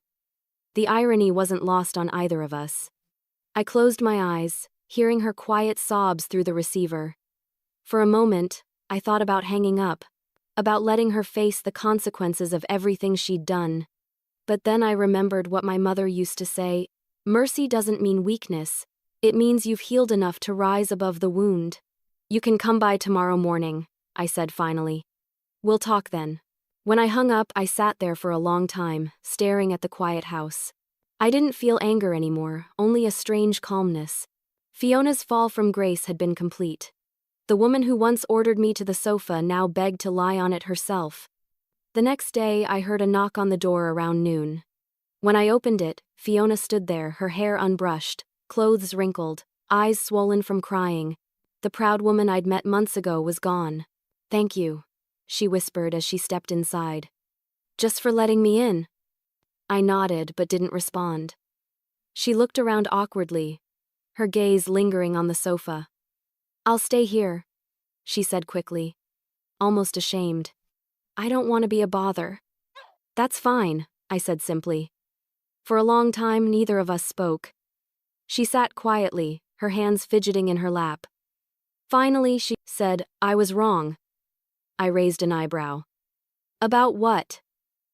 The irony wasn't lost on either of us. I closed my eyes, hearing her quiet sobs through the receiver. For a moment, I thought about hanging up, about letting her face the consequences of everything she'd done. But then I remembered what my mother used to say: mercy doesn't mean weakness, it means you've healed enough to rise above the wound. "You can come by tomorrow morning," I said finally. "We'll talk then." When I hung up, I sat there for a long time, staring at the quiet house. I didn't feel anger anymore, only a strange calmness. Fiona's fall from grace had been complete. The woman who once ordered me to the sofa now begged to lie on it herself. The next day, I heard a knock on the door around noon. When I opened it, Fiona stood there, her hair unbrushed, clothes wrinkled, eyes swollen from crying. The proud woman I'd met months ago was gone. "Thank you," she whispered as she stepped inside. "Just for letting me in." I nodded but didn't respond. She looked around awkwardly, her gaze lingering on the sofa. "I'll stay here," she said quickly, almost ashamed. "I don't want to be a bother." "That's fine," I said simply. For a long time, neither of us spoke. She sat quietly, her hands fidgeting in her lap. Finally, she said, "I was wrong." I raised an eyebrow. "About what?"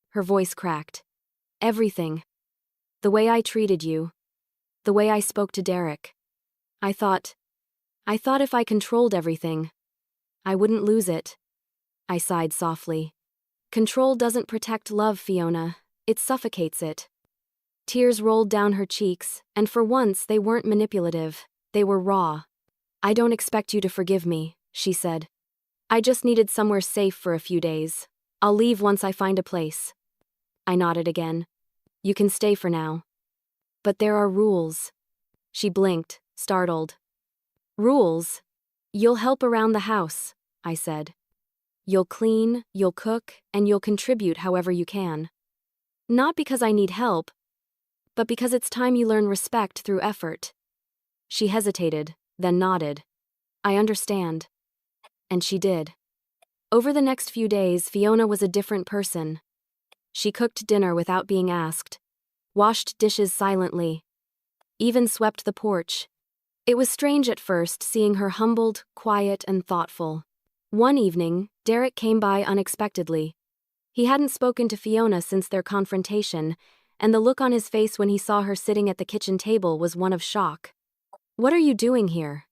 Her voice cracked. "Everything. The way I treated you. The way I spoke to Derek. I thought if I controlled everything, I wouldn't lose it." I sighed softly. "Control doesn't protect love, Fiona. It suffocates it." Tears rolled down her cheeks, and for once they weren't manipulative. They were raw. "I don't expect you to forgive me," she said. "I just needed somewhere safe for a few days. I'll leave once I find a place." I nodded again. "You can stay for now." "But there are rules." She blinked, startled. "Rules? You'll help around the house," I said. "You'll clean, you'll cook, and you'll contribute however you can. Not because I need help, but because it's time you learn respect through effort." She hesitated, then nodded. "I understand." And she did. Over the next few days, Fiona was a different person. She cooked dinner without being asked, washed dishes silently, even swept the porch. It was strange at first seeing her humbled, quiet, and thoughtful. One evening, Derek came by unexpectedly. He hadn't spoken to Fiona since their confrontation, and the look on his face when he saw her sitting at the kitchen table was one of shock. "What are you doing here?"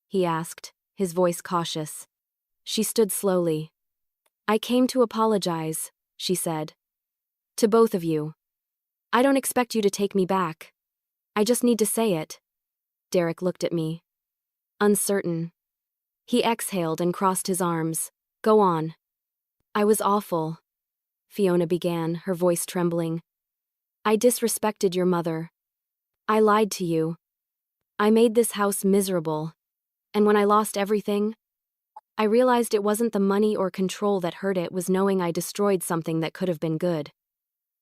he asked, his voice cautious. She stood slowly. "I came to apologize," she said. "To both of you. I don't expect you to take me back. I just need to say it." Derek looked at me, uncertain. He exhaled and crossed his arms. "Go on." "I was awful," Fiona began, her voice trembling. "I disrespected your mother. I lied to you. I made this house miserable. And when I lost everything, I realized it wasn't the money or control that hurt, it was knowing I destroyed something that could have been good."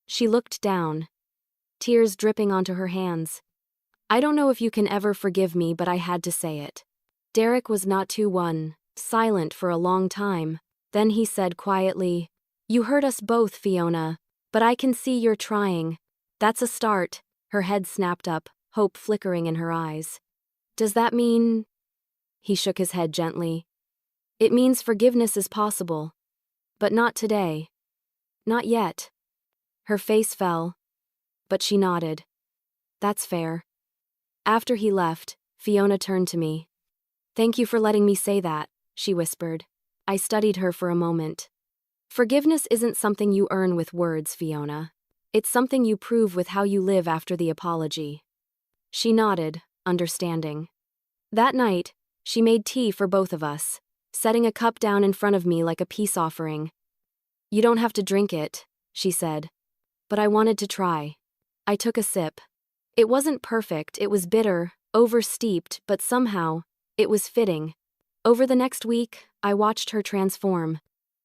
She looked down, tears dripping onto her hands. "I don't know if you can ever forgive me, but I had to say it." Derek was not silent for a long time. Then he said quietly, "You hurt us both, Fiona, but I can see you're trying. That's a start." Her head snapped up, hope flickering in her eyes. "Does that mean—" He shook his head gently. "It means forgiveness is possible. But not today. Not yet." Her face fell, but she nodded. "That's fair." After he left, Fiona turned to me. "Thank you for letting me say that," she whispered. I studied her for a moment. "Forgiveness isn't something you earn with words, Fiona. It's something you prove with how you live after the apology." She nodded, understanding. That night, she made tea for both of us, setting a cup down in front of me like a peace offering. "You don't have to drink it," she said. But I wanted to try. I took a sip. It wasn't perfect, it was bitter, over-steeped, but somehow, it was fitting. Over the next week, I watched her transform.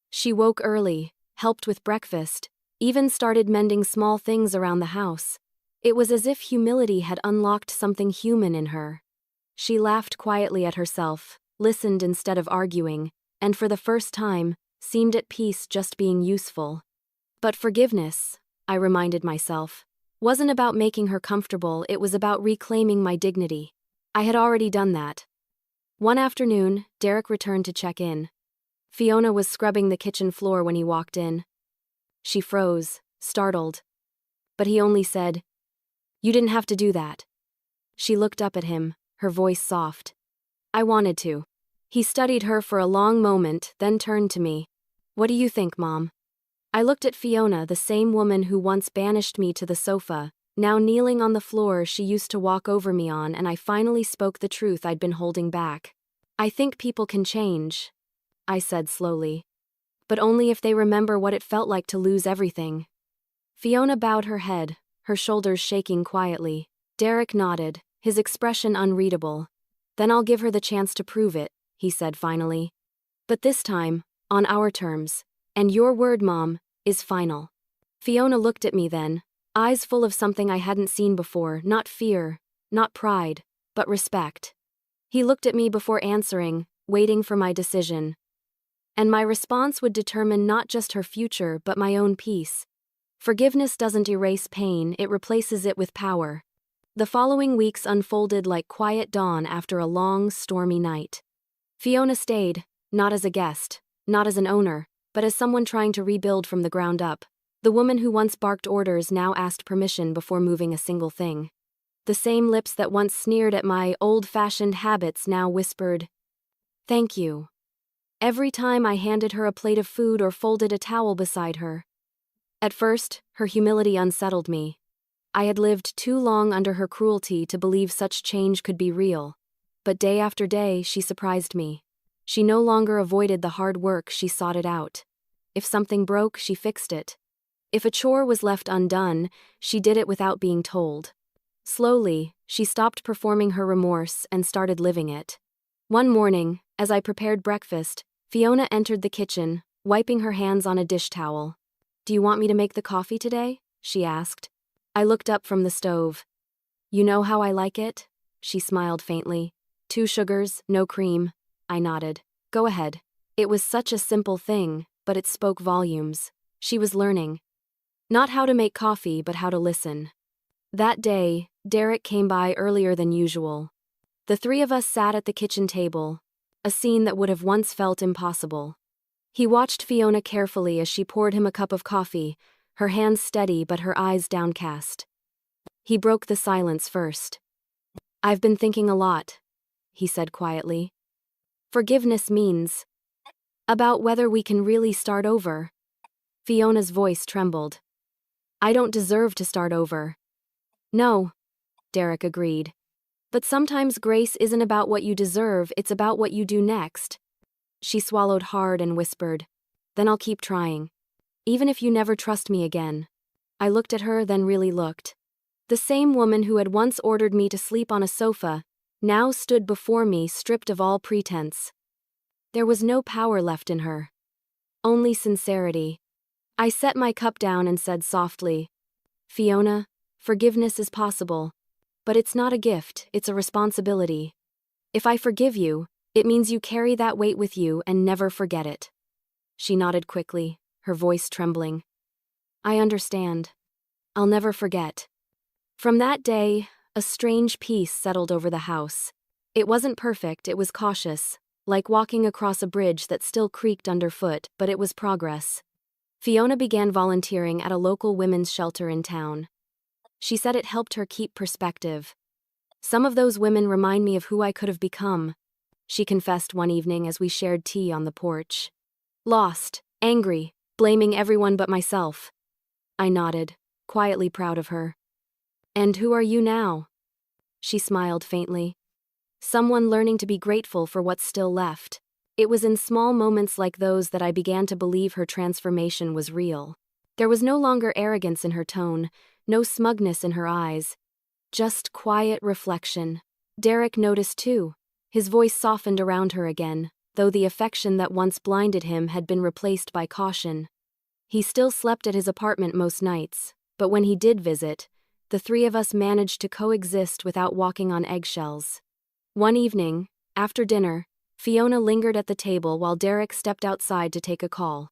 She woke early, helped with breakfast, even started mending small things around the house. It was as if humility had unlocked something human in her. She laughed quietly at herself, listened instead of arguing, and for the first time, seemed at peace just being useful. But forgiveness, I reminded myself, wasn't about making her comfortable, it was about reclaiming my dignity. I had already done that. One afternoon, Derek returned to check in. Fiona was scrubbing the kitchen floor when he walked in. She froze, startled. But he only said, "You didn't have to do that." She looked up at him, her voice soft. "I wanted to." He studied her for a long moment, then turned to me. "What do you think, Mom?" I looked at Fiona, the same woman who once banished me to the sofa, now kneeling on the floor she used to walk over me on, and I finally spoke the truth I'd been holding back. "I think people can change," I said slowly. "But only if they remember what it felt like to lose everything." Fiona bowed her head, her shoulders shaking quietly. Derek nodded, his expression unreadable. "Then I'll give her the chance to prove it," he said finally. "But this time, on our terms. And your word, Mom, is final." Fiona looked at me then, eyes full of something I hadn't seen before, not fear, not pride, but respect. He looked at me before answering, waiting for my decision. And my response would determine not just her future but my own peace. Forgiveness doesn't erase pain, it replaces it with power. The following weeks unfolded like quiet dawn after a long, stormy night. Fiona stayed, not as a guest, not as an owner, but as someone trying to rebuild from the ground up. The woman who once barked orders now asked permission before moving a single thing. The same lips that once sneered at my old-fashioned habits now whispered, "Thank you," every time I handed her a plate of food or folded a towel beside her. At first, her humility unsettled me. I had lived too long under her cruelty to believe such change could be real. But day after day, she surprised me. She no longer avoided the hard work, she sought it out. If something broke, she fixed it. If a chore was left undone, she did it without being told. Slowly, she stopped performing her remorse and started living it. One morning, as I prepared breakfast, Fiona entered the kitchen, wiping her hands on a dish towel. "Do you want me to make the coffee today?" she asked. I looked up from the stove. "You know how I like it?" She smiled faintly. "2 sugars, no cream." I nodded. "Go ahead." It was such a simple thing, but it spoke volumes. She was learning. Not how to make coffee, but how to listen. That day, Derek came by earlier than usual. The 3 of us sat at the kitchen table, a scene that would have once felt impossible. He watched Fiona carefully as she poured him a cup of coffee, her hands steady but her eyes downcast. He broke the silence first. "I've been thinking a lot," he said quietly. "Forgiveness means about whether we can really start over." Fiona's voice trembled. "I don't deserve to start over." "No," Derek agreed. "But sometimes grace isn't about what you deserve, it's about what you do next." She swallowed hard and whispered, "Then I'll keep trying. Even if you never trust me again." I looked at her, then really looked. The same woman who had once ordered me to sleep on a sofa now stood before me, stripped of all pretense. There was no power left in her. Only sincerity. I set my cup down and said softly, "Fiona, forgiveness is possible. But it's not a gift, it's a responsibility. If I forgive you, it means you carry that weight with you and never forget it." She nodded quickly, her voice trembling. "I understand. I'll never forget." From that day, a strange peace settled over the house. It wasn't perfect, it was cautious, like walking across a bridge that still creaked underfoot, but it was progress. Fiona began volunteering at a local women's shelter in town. She said it helped her keep perspective. "Some of those women remind me of who I could have become," she confessed one evening as we shared tea on the porch. "Lost, angry, blaming everyone but myself." I nodded, quietly proud of her. "And who are you now?" She smiled faintly. "Someone learning to be grateful for what's still left." It was in small moments like those that I began to believe her transformation was real. There was no longer arrogance in her tone, no smugness in her eyes. Just quiet reflection. Derek noticed too. His voice softened around her again, though the affection that once blinded him had been replaced by caution. He still slept at his apartment most nights, but when he did visit, the 3 of us managed to coexist without walking on eggshells. One evening, after dinner, Fiona lingered at the table while Derek stepped outside to take a call.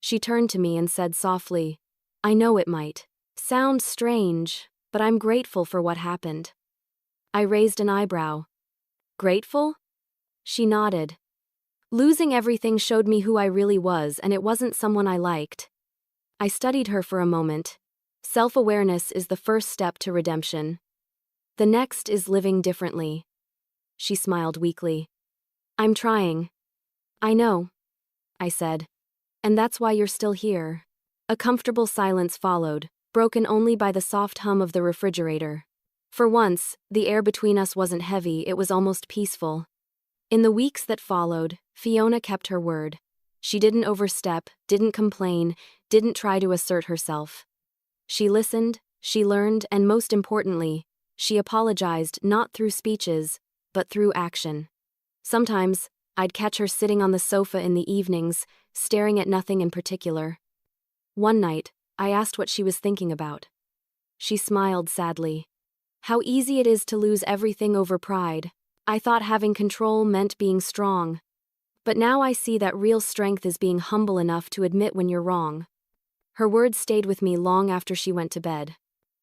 She turned to me and said softly, "I know it might sound strange, but I'm grateful for what happened." I raised an eyebrow. "Grateful?" She nodded. "Losing everything showed me who I really was, and it wasn't someone I liked." I studied her for a moment. Self-awareness is the first step to redemption. The next is living differently. She smiled weakly. "I'm trying." "I know," I said. "And that's why you're still here." A comfortable silence followed, broken only by the soft hum of the refrigerator. For once, the air between us wasn't heavy, it was almost peaceful. In the weeks that followed, Fiona kept her word. She didn't overstep, didn't complain, didn't try to assert herself. She listened, she learned, and most importantly, She apologized not through speeches, but through action. Sometimes, I'd catch her sitting on the sofa in the evenings, staring at nothing in particular. One night, I asked what she was thinking about. She smiled sadly. How easy it is to lose everything over pride. I thought having control meant being strong. But now I see that real strength is being humble enough to admit when you're wrong. Her words stayed with me long after she went to bed.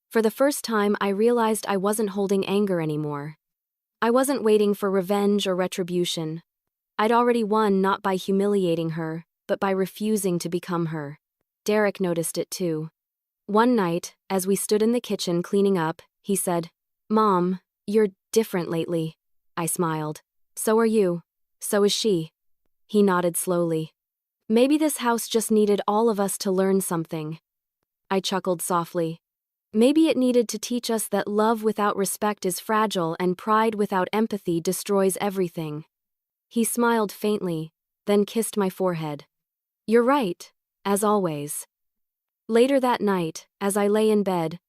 For the first time, I realized I wasn't holding anger anymore. I wasn't waiting for revenge or retribution. I'd already won not by humiliating her, but by refusing to become her. Derek noticed it too. One night, as we stood in the kitchen cleaning up, he said, "Mom, you're different lately." I smiled. "So are you. So is she." He nodded slowly. "Maybe this house just needed all of us to learn something." I chuckled softly. Maybe it needed to teach us that love without respect is fragile and pride without empathy destroys everything. He smiled faintly, then kissed my forehead. "You're right, as always." Later that night, as I lay in bed,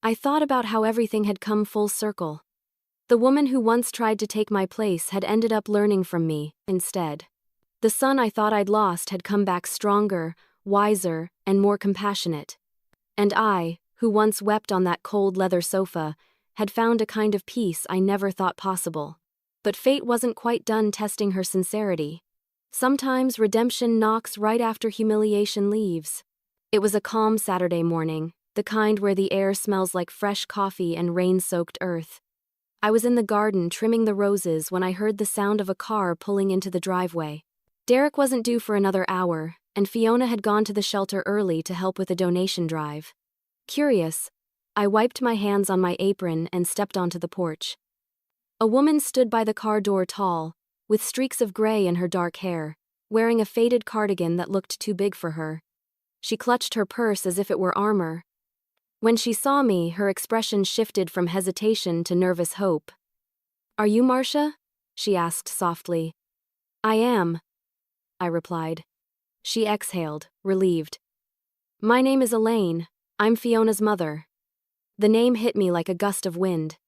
I thought about how everything had come full circle. The woman who once tried to take my place had ended up learning from me, instead. The son I thought I'd lost had come back stronger, wiser, and more compassionate. And I, who once wept on that cold leather sofa, had found a kind of peace I never thought possible. But fate wasn't quite done testing her sincerity. Sometimes redemption knocks right after humiliation leaves. It was a calm Saturday morning, the kind where the air smells like fresh coffee and rain-soaked earth. I was in the garden trimming the roses when I heard the sound of a car pulling into the driveway. Derek wasn't due for another hour, and Fiona had gone to the shelter early to help with a donation drive. Curious, I wiped my hands on my apron and stepped onto the porch. A woman stood by the car door tall, with streaks of gray in her dark hair, wearing a faded cardigan that looked too big for her. She clutched her purse as if it were armor. When she saw me, her expression shifted from hesitation to nervous hope. "Are you Marcia?" she asked softly. "I am," I replied. She exhaled, relieved. "My name is Elaine. I'm Fiona's mother." The name hit me like a gust of wind.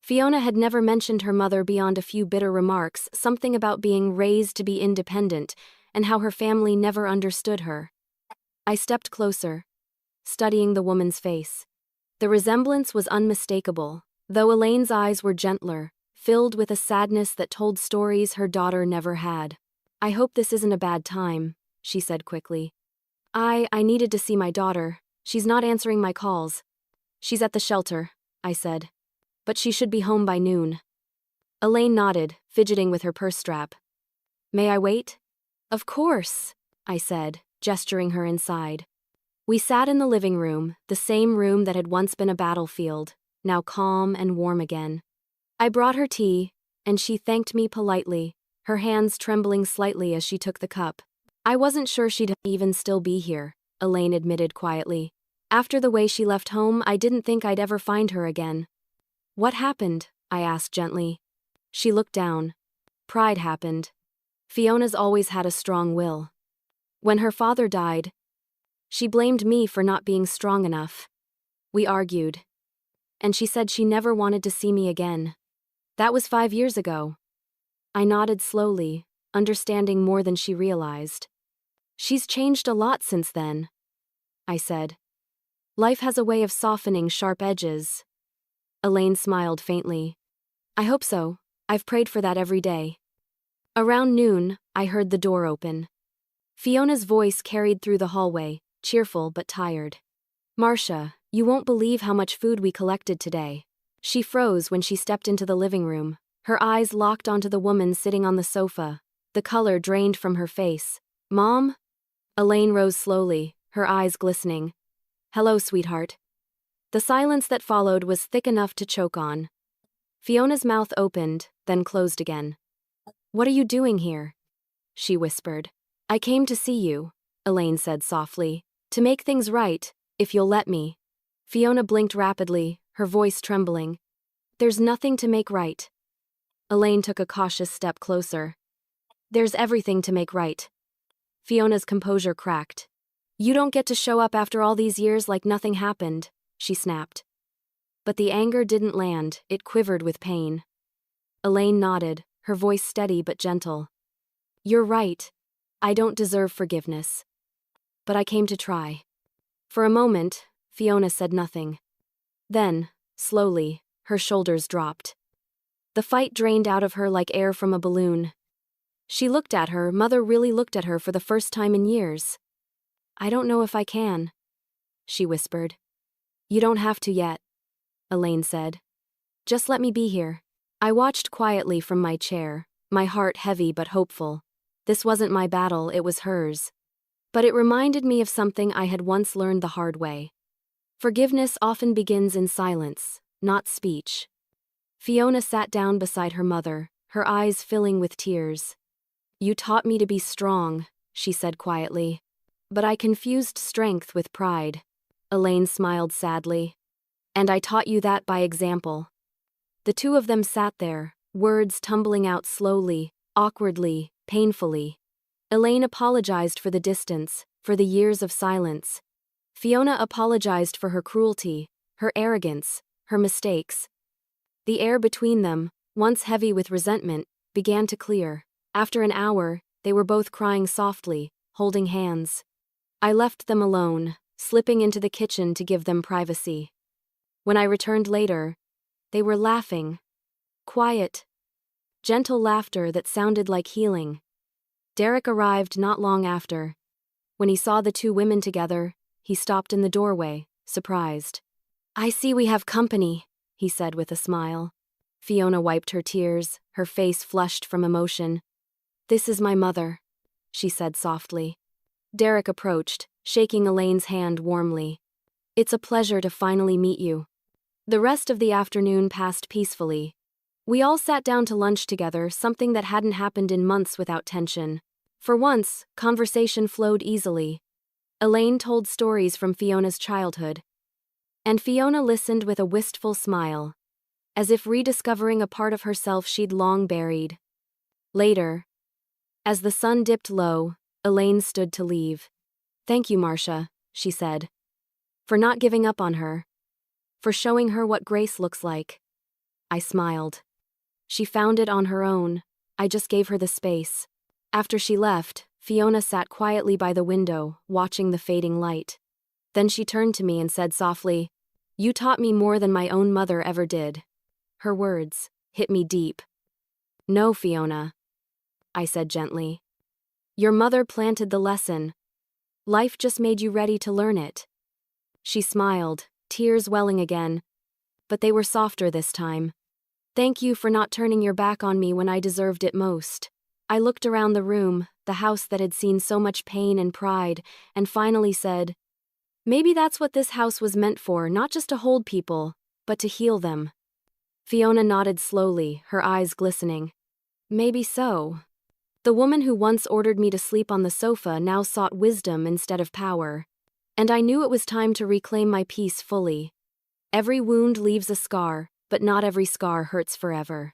Fiona had never mentioned her mother beyond a few bitter remarks, something about being raised to be independent, and how her family never understood her. I stepped closer, studying the woman's face. The resemblance was unmistakable, though Elaine's eyes were gentler, filled with a sadness that told stories her daughter never had. "I hope this isn't a bad time," she said quickly. I needed to see my daughter. She's not answering my calls." "She's at the shelter," I said. "But she should be home by noon." Elaine nodded, fidgeting with her purse strap. "May I wait?" "Of course," I said, gesturing her inside. We sat in the living room, the same room that had once been a battlefield, now calm and warm again. I brought her tea, and she thanked me politely, her hands trembling slightly as she took the cup. "I wasn't sure she'd even still be here," Elaine admitted quietly. "After the way she left home, I didn't think I'd ever find her again." "What happened?" I asked gently. She looked down. "Pride happened. Fiona's always had a strong will. When her father died, she blamed me for not being strong enough. We argued. And she said she never wanted to see me again. That was 5 years ago." I nodded slowly, understanding more than she realized. "She's changed a lot since then," I said. "Life has a way of softening sharp edges." Elaine smiled faintly. "I hope so. I've prayed for that every day." Around noon, I heard the door open. Fiona's voice carried through the hallway, cheerful but tired. "Marcia, you won't believe how much food we collected today." She froze when she stepped into the living room, her eyes locked onto the woman sitting on the sofa, the color drained from her face. "Mom?" Elaine rose slowly, her eyes glistening. "Hello, sweetheart." The silence that followed was thick enough to choke on. Fiona's mouth opened, then closed again. "What are you doing here?" she whispered. "I came to see you," Elaine said softly. "To make things right, if you'll let me." Fiona blinked rapidly, her voice trembling. "There's nothing to make right." Elaine took a cautious step closer. "There's everything to make right." Fiona's composure cracked. "You don't get to show up after all these years like nothing happened," she snapped. But the anger didn't land, it quivered with pain. Elaine nodded, her voice steady but gentle. You're right. I don't deserve forgiveness. But I came to try. For a moment, Fiona said nothing. Then, slowly, her shoulders dropped. The fight drained out of her like air from a balloon. She looked at her, Mother really looked at her for the first time in years. I don't know if I can, she whispered. You don't have to yet, Elaine said. Just let me be here. I watched quietly from my chair, my heart heavy but hopeful. This wasn't my battle, it was hers. But it reminded me of something I had once learned the hard way. Forgiveness often begins in silence, not speech. Fiona sat down beside her mother, her eyes filling with tears. You taught me to be strong, she said quietly. But I confused strength with pride. Elaine smiled sadly. And I taught you that by example. The two of them sat there, words tumbling out slowly, awkwardly, painfully. Elaine apologized for the distance, for the years of silence. Fiona apologized for her cruelty, her arrogance, her mistakes. The air between them, once heavy with resentment, began to clear. After an hour, they were both crying softly, holding hands. I left them alone, slipping into the kitchen to give them privacy. When I returned later, they were laughing. Quiet, gentle laughter that sounded like healing. Derek arrived not long after. When he saw the two women together, he stopped in the doorway, surprised. I see we have company, he said with a smile. Fiona wiped her tears, her face flushed from emotion. This is my mother, she said softly. Derek approached, shaking Elaine's hand warmly. It's a pleasure to finally meet you. The rest of the afternoon passed peacefully. We all sat down to lunch together, something that hadn't happened in months without tension. For once, conversation flowed easily. Elaine told stories from Fiona's childhood. And Fiona listened with a wistful smile, as if rediscovering a part of herself she'd long buried. Later, as the sun dipped low, Elaine stood to leave. Thank you, Marcia, she said. For not giving up on her. For showing her what grace looks like. I smiled. She found it on her own. I just gave her the space. After she left, Fiona sat quietly by the window, watching the fading light. Then she turned to me and said softly, You taught me more than my own mother ever did. Her words hit me deep. No, Fiona, I said gently. Your mother planted the lesson. Life just made you ready to learn it. She smiled, tears welling again, but they were softer this time. Thank you for not turning your back on me when I deserved it most. I looked around the room, the house that had seen so much pain and pride, and finally said, Maybe that's what this house was meant for, not just to hold people, but to heal them. Fiona nodded slowly, her eyes glistening. Maybe so. The woman who once ordered me to sleep on the sofa now sought wisdom instead of power. And I knew it was time to reclaim my peace fully. Every wound leaves a scar, but not every scar hurts forever.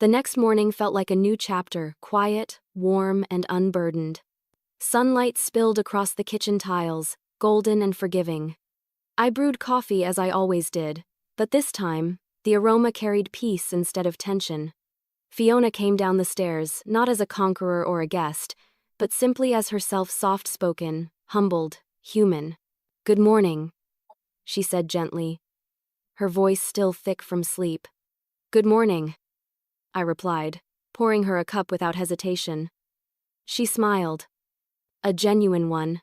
The next morning felt like a new chapter, quiet, warm, and unburdened. Sunlight spilled across the kitchen tiles, golden and forgiving. I brewed coffee as I always did, but this time, the aroma carried peace instead of tension. Fiona came down the stairs, not as a conqueror or a guest, but simply as herself, soft-spoken, humbled, human. Good morning, she said gently, her voice still thick from sleep. Good morning, I replied, pouring her a cup without hesitation. She smiled. A genuine one.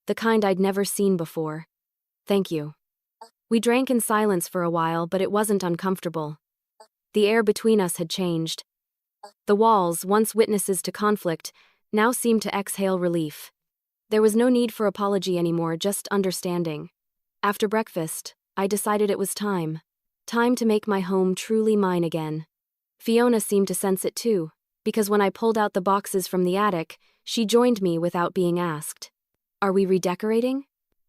The kind I'd never seen before. Thank you. We drank in silence for a while, but it wasn't uncomfortable. The air between us had changed. The walls, once witnesses to conflict, now seemed to exhale relief. There was no need for apology anymore, just understanding. After breakfast, I decided it was time. Time to make my home truly mine again. Fiona seemed to sense it too, because when I pulled out the boxes from the attic, she joined me without being asked. Are we redecorating?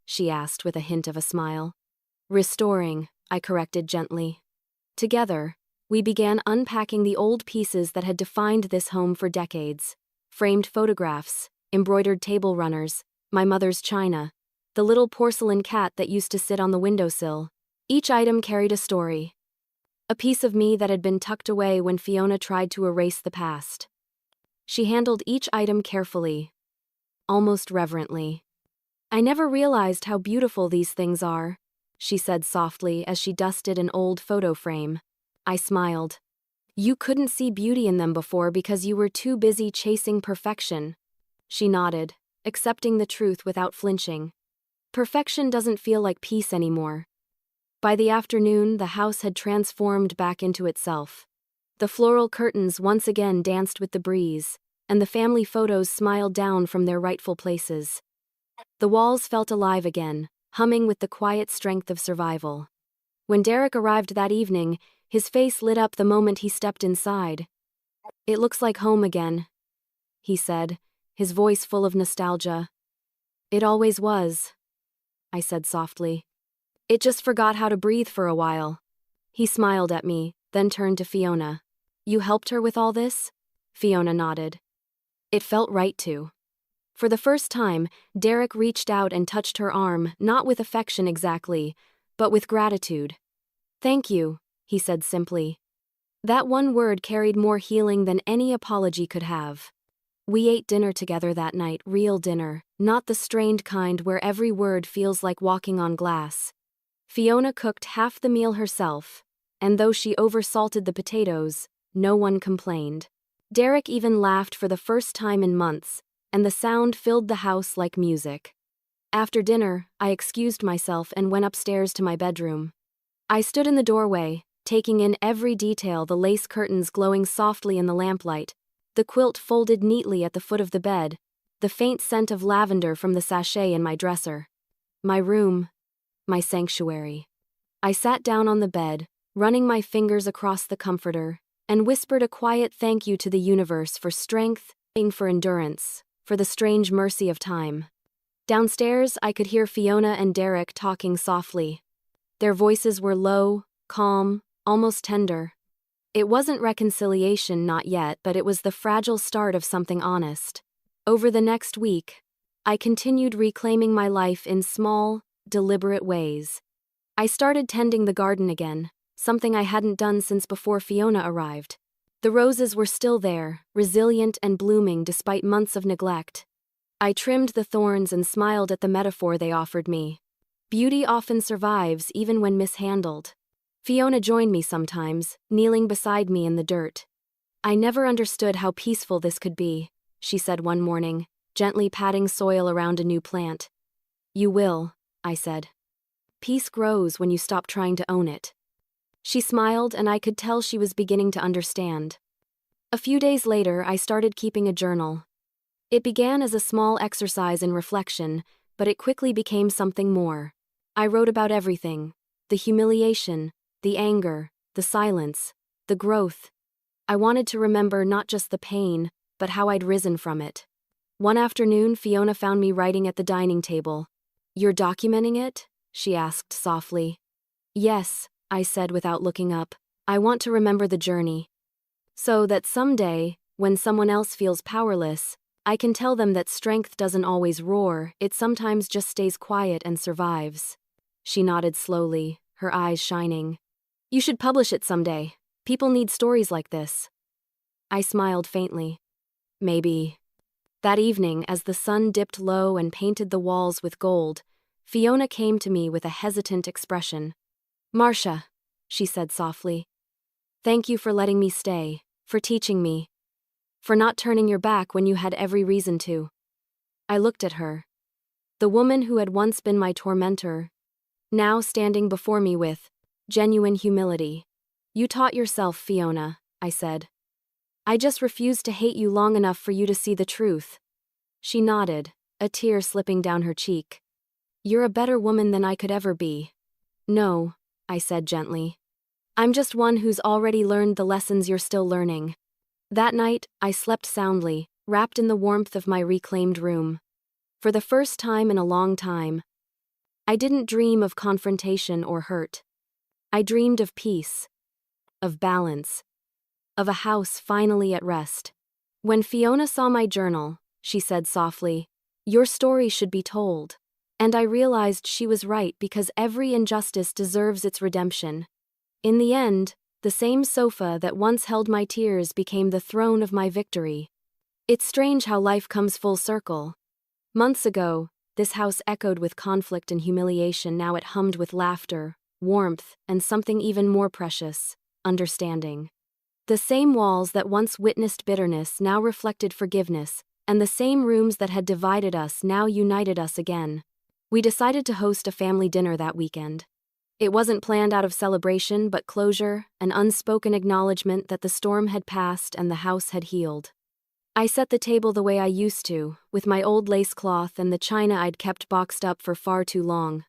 She asked with a hint of a smile. Restoring, I corrected gently. Together, we began unpacking the old pieces that had defined this home for decades. Framed photographs, embroidered table runners, my mother's china, the little porcelain cat that used to sit on the windowsill. Each item carried a story. A piece of me that had been tucked away when Fiona tried to erase the past. She handled each item carefully, almost reverently. "I never realized how beautiful these things are," she said softly as she dusted an old photo frame. I smiled. "You couldn't see beauty in them before because you were too busy chasing perfection." She nodded, accepting the truth without flinching. Perfection doesn't feel like peace anymore. By the afternoon, the house had transformed back into itself. The floral curtains once again danced with the breeze, and the family photos smiled down from their rightful places. The walls felt alive again, humming with the quiet strength of survival. When Derek arrived that evening, his face lit up the moment he stepped inside. "It looks like home again," he said, his voice full of nostalgia. "It always was," I said softly. "It just forgot how to breathe for a while." He smiled at me, then turned to Fiona. "You helped her with all this?" Fiona nodded. It felt right to. For the first time, Derek reached out and touched her arm, not with affection exactly, but with gratitude. "Thank you," he said simply. That one word carried more healing than any apology could have. We ate dinner together that night, real dinner, not the strained kind where every word feels like walking on glass. Fiona cooked half the meal herself, and though she oversalted the potatoes, no one complained. Derek even laughed for the first time in months, and the sound filled the house like music. After dinner, I excused myself and went upstairs to my bedroom. I stood in the doorway, taking in every detail, the lace curtains glowing softly in the lamplight, the quilt folded neatly at the foot of the bed, the faint scent of lavender from the sachet in my dresser. My room, my sanctuary. I sat down on the bed, running my fingers across the comforter, and whispered a quiet thank you to the universe for strength, for endurance, for the strange mercy of time. Downstairs, I could hear Fiona and Derek talking softly. Their voices were low, calm, almost tender. It wasn't reconciliation, not yet, but it was the fragile start of something honest. Over the next week, I continued reclaiming my life in small, deliberate ways. I started tending the garden again, something I hadn't done since before Fiona arrived. The roses were still there, resilient and blooming despite months of neglect. I trimmed the thorns and smiled at the metaphor they offered me. Beauty often survives even when mishandled. Fiona joined me sometimes, kneeling beside me in the dirt. "I never understood how peaceful this could be," she said one morning, gently patting soil around a new plant. "You will," I said. "Peace grows when you stop trying to own it." She smiled, and I could tell she was beginning to understand. A few days later, I started keeping a journal. It began as a small exercise in reflection, but it quickly became something more. I wrote about everything: the humiliation, the anger, the silence, the growth. I wanted to remember not just the pain, but how I'd risen from it. One afternoon, Fiona found me writing at the dining table. "You're documenting it?" she asked softly. "Yes," I said without looking up. "I want to remember the journey. So that someday, when someone else feels powerless, I can tell them that strength doesn't always roar, it sometimes just stays quiet and survives." She nodded slowly, her eyes shining. "You should publish it someday. People need stories like this." I smiled faintly. Maybe. That evening, as the sun dipped low and painted the walls with gold, Fiona came to me with a hesitant expression. "Marcia," she said softly. "Thank you for letting me stay, for teaching me, for not turning your back when you had every reason to." I looked at her. The woman who had once been my tormentor, now standing before me with genuine humility. "You taught yourself, Fiona," I said. "I just refused to hate you long enough for you to see the truth." She nodded, a tear slipping down her cheek. "You're a better woman than I could ever be." "No," I said gently. "I'm just one who's already learned the lessons you're still learning." That night, I slept soundly, wrapped in the warmth of my reclaimed room. For the first time in a long time, I didn't dream of confrontation or hurt. I dreamed of peace, of balance, of a house finally at rest. When Fiona saw my journal, she said softly, "Your story should be told." And I realized she was right because every injustice deserves its redemption. In the end, the same sofa that once held my tears became the throne of my victory. It's strange how life comes full circle. Months ago, this house echoed with conflict and humiliation. Now it hummed with laughter, warmth, and something even more precious: understanding. The same walls that once witnessed bitterness now reflected forgiveness, and the same rooms that had divided us now united us again. We decided to host a family dinner that weekend. It wasn't planned out of celebration but closure, an unspoken acknowledgement that the storm had passed and the house had healed. I set the table the way I used to, with my old lace cloth and the china I'd kept boxed up for far too long.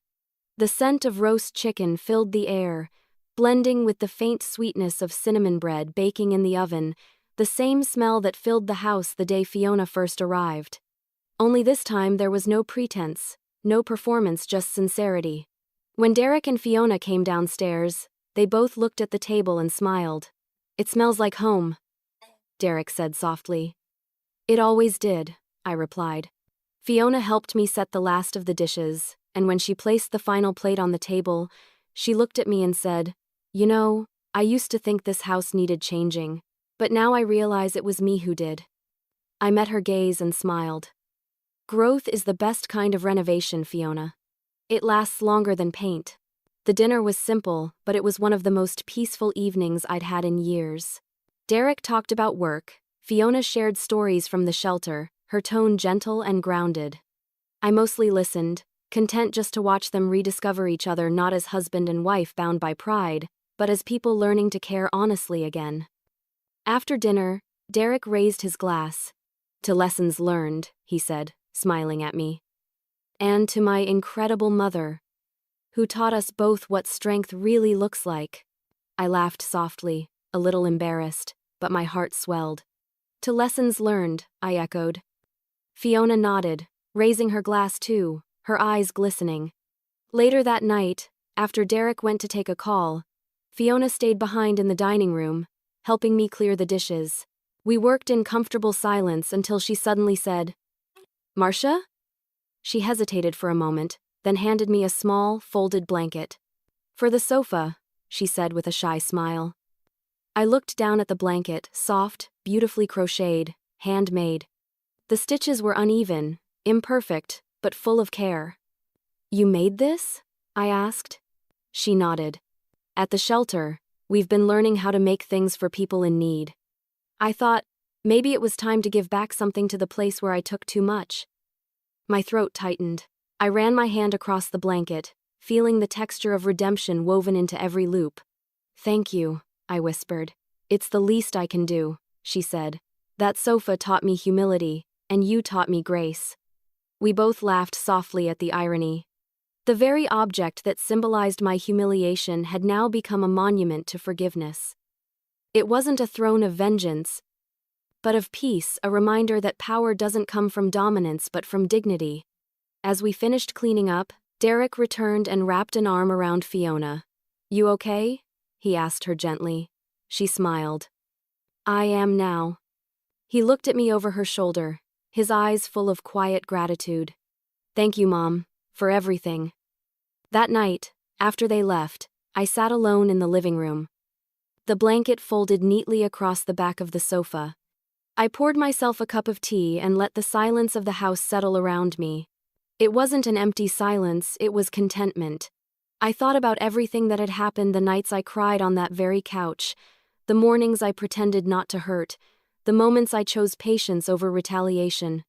The scent of roast chicken filled the air, blending with the faint sweetness of cinnamon bread baking in the oven, the same smell that filled the house the day Fiona first arrived. Only this time there was no pretense, no performance, just sincerity. When Derek and Fiona came downstairs, they both looked at the table and smiled. "It smells like home," Derek said softly. "It always did," I replied. Fiona helped me set the last of the dishes, and when she placed the final plate on the table, she looked at me and said, "You know, I used to think this house needed changing, but now I realize it was me who did." I met her gaze and smiled. "Growth is the best kind of renovation, Fiona. It lasts longer than paint." The dinner was simple, but it was one of the most peaceful evenings I'd had in years. Derek talked about work, Fiona shared stories from the shelter, her tone gentle and grounded. I mostly listened, content just to watch them rediscover each other, not as husband and wife bound by pride, but as people learning to care honestly again. After dinner, Derek raised his glass. "To lessons learned," he said, smiling at me. "And to my incredible mother, who taught us both what strength really looks like." I laughed softly, a little embarrassed, but my heart swelled. "To lessons learned," I echoed. Fiona nodded, raising her glass too, her eyes glistening. Later that night, after Derek went to take a call, Fiona stayed behind in the dining room, helping me clear the dishes. We worked in comfortable silence until she suddenly said, "Marcia?" She hesitated for a moment, then handed me a small, folded blanket. "For the sofa," she said with a shy smile. I looked down at the blanket, soft, beautifully crocheted, handmade. The stitches were uneven, imperfect, but full of care. "You made this?" I asked. She nodded. "At the shelter, we've been learning how to make things for people in need." I thought, maybe it was time to give back something to the place where I took too much. My throat tightened. I ran my hand across the blanket, feeling the texture of redemption woven into every loop. "Thank you," I whispered. "It's the least I can do," she said. "That sofa taught me humility, and you taught me grace." We both laughed softly at the irony. The very object that symbolized my humiliation had now become a monument to forgiveness. It wasn't a throne of vengeance, but of peace, a reminder that power doesn't come from dominance but from dignity. As we finished cleaning up, Derek returned and wrapped an arm around Fiona. "You okay?" he asked her gently. She smiled. "I am now." He looked at me over her shoulder, his eyes full of quiet gratitude. "Thank you, Mom, for everything." That night, after they left, I sat alone in the living room. The blanket folded neatly across the back of the sofa. I poured myself a cup of tea and let the silence of the house settle around me. It wasn't an empty silence, it was contentment. I thought about everything that had happened, the nights I cried on that very couch, the mornings I pretended not to hurt, the moments I chose patience over retaliation.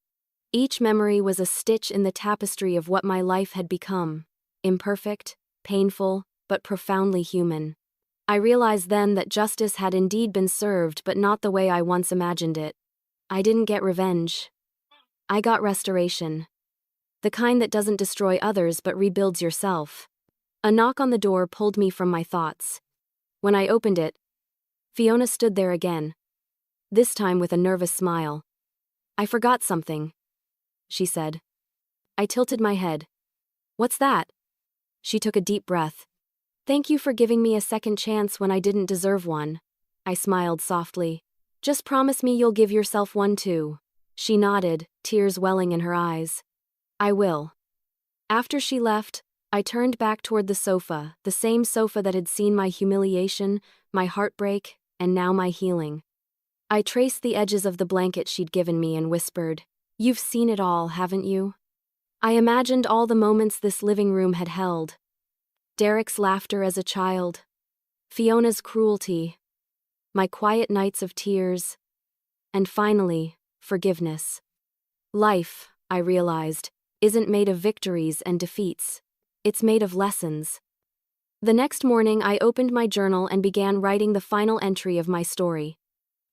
Each memory was a stitch in the tapestry of what my life had become: imperfect, painful, but profoundly human. I realized then that justice had indeed been served, but not the way I once imagined it. I didn't get revenge. I got restoration. The kind that doesn't destroy others but rebuilds yourself. A knock on the door pulled me from my thoughts. When I opened it, Fiona stood there again, this time with a nervous smile. "I forgot something," she said. I tilted my head. "What's that?" She took a deep breath. "Thank you for giving me a second chance when I didn't deserve one." I smiled softly. "Just promise me you'll give yourself one too." She nodded, tears welling in her eyes. "I will." After she left, I turned back toward the sofa, the same sofa that had seen my humiliation, my heartbreak, and now my healing. I traced the edges of the blanket she'd given me and whispered, "You've seen it all, haven't you?" I imagined all the moments this living room had held. Derek's laughter as a child, Fiona's cruelty, my quiet nights of tears, and finally, forgiveness. Life, I realized, isn't made of victories and defeats. It's made of lessons. The next morning, I opened my journal and began writing the final entry of my story.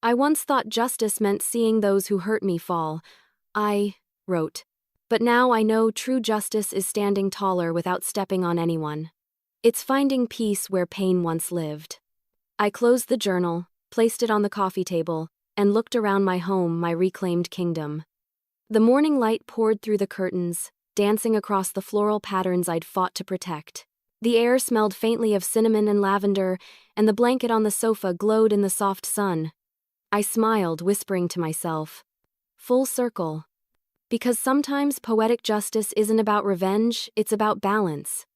I once thought justice meant seeing those who hurt me fall. I wrote. But now I know true justice is standing taller without stepping on anyone. It's finding peace where pain once lived. I closed the journal, placed it on the coffee table, and looked around my home, my reclaimed kingdom. The morning light poured through the curtains, dancing across the floral patterns I'd fought to protect. The air smelled faintly of cinnamon and lavender, and the blanket on the sofa glowed in the soft sun. I smiled, whispering to myself, "Full circle." Because sometimes poetic justice isn't about revenge, it's about balance.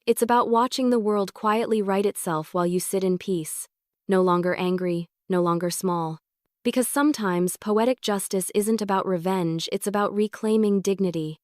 It's about watching the world quietly right itself while you sit in peace. No longer angry, no longer small. Because sometimes poetic justice isn't about revenge, it's about reclaiming dignity.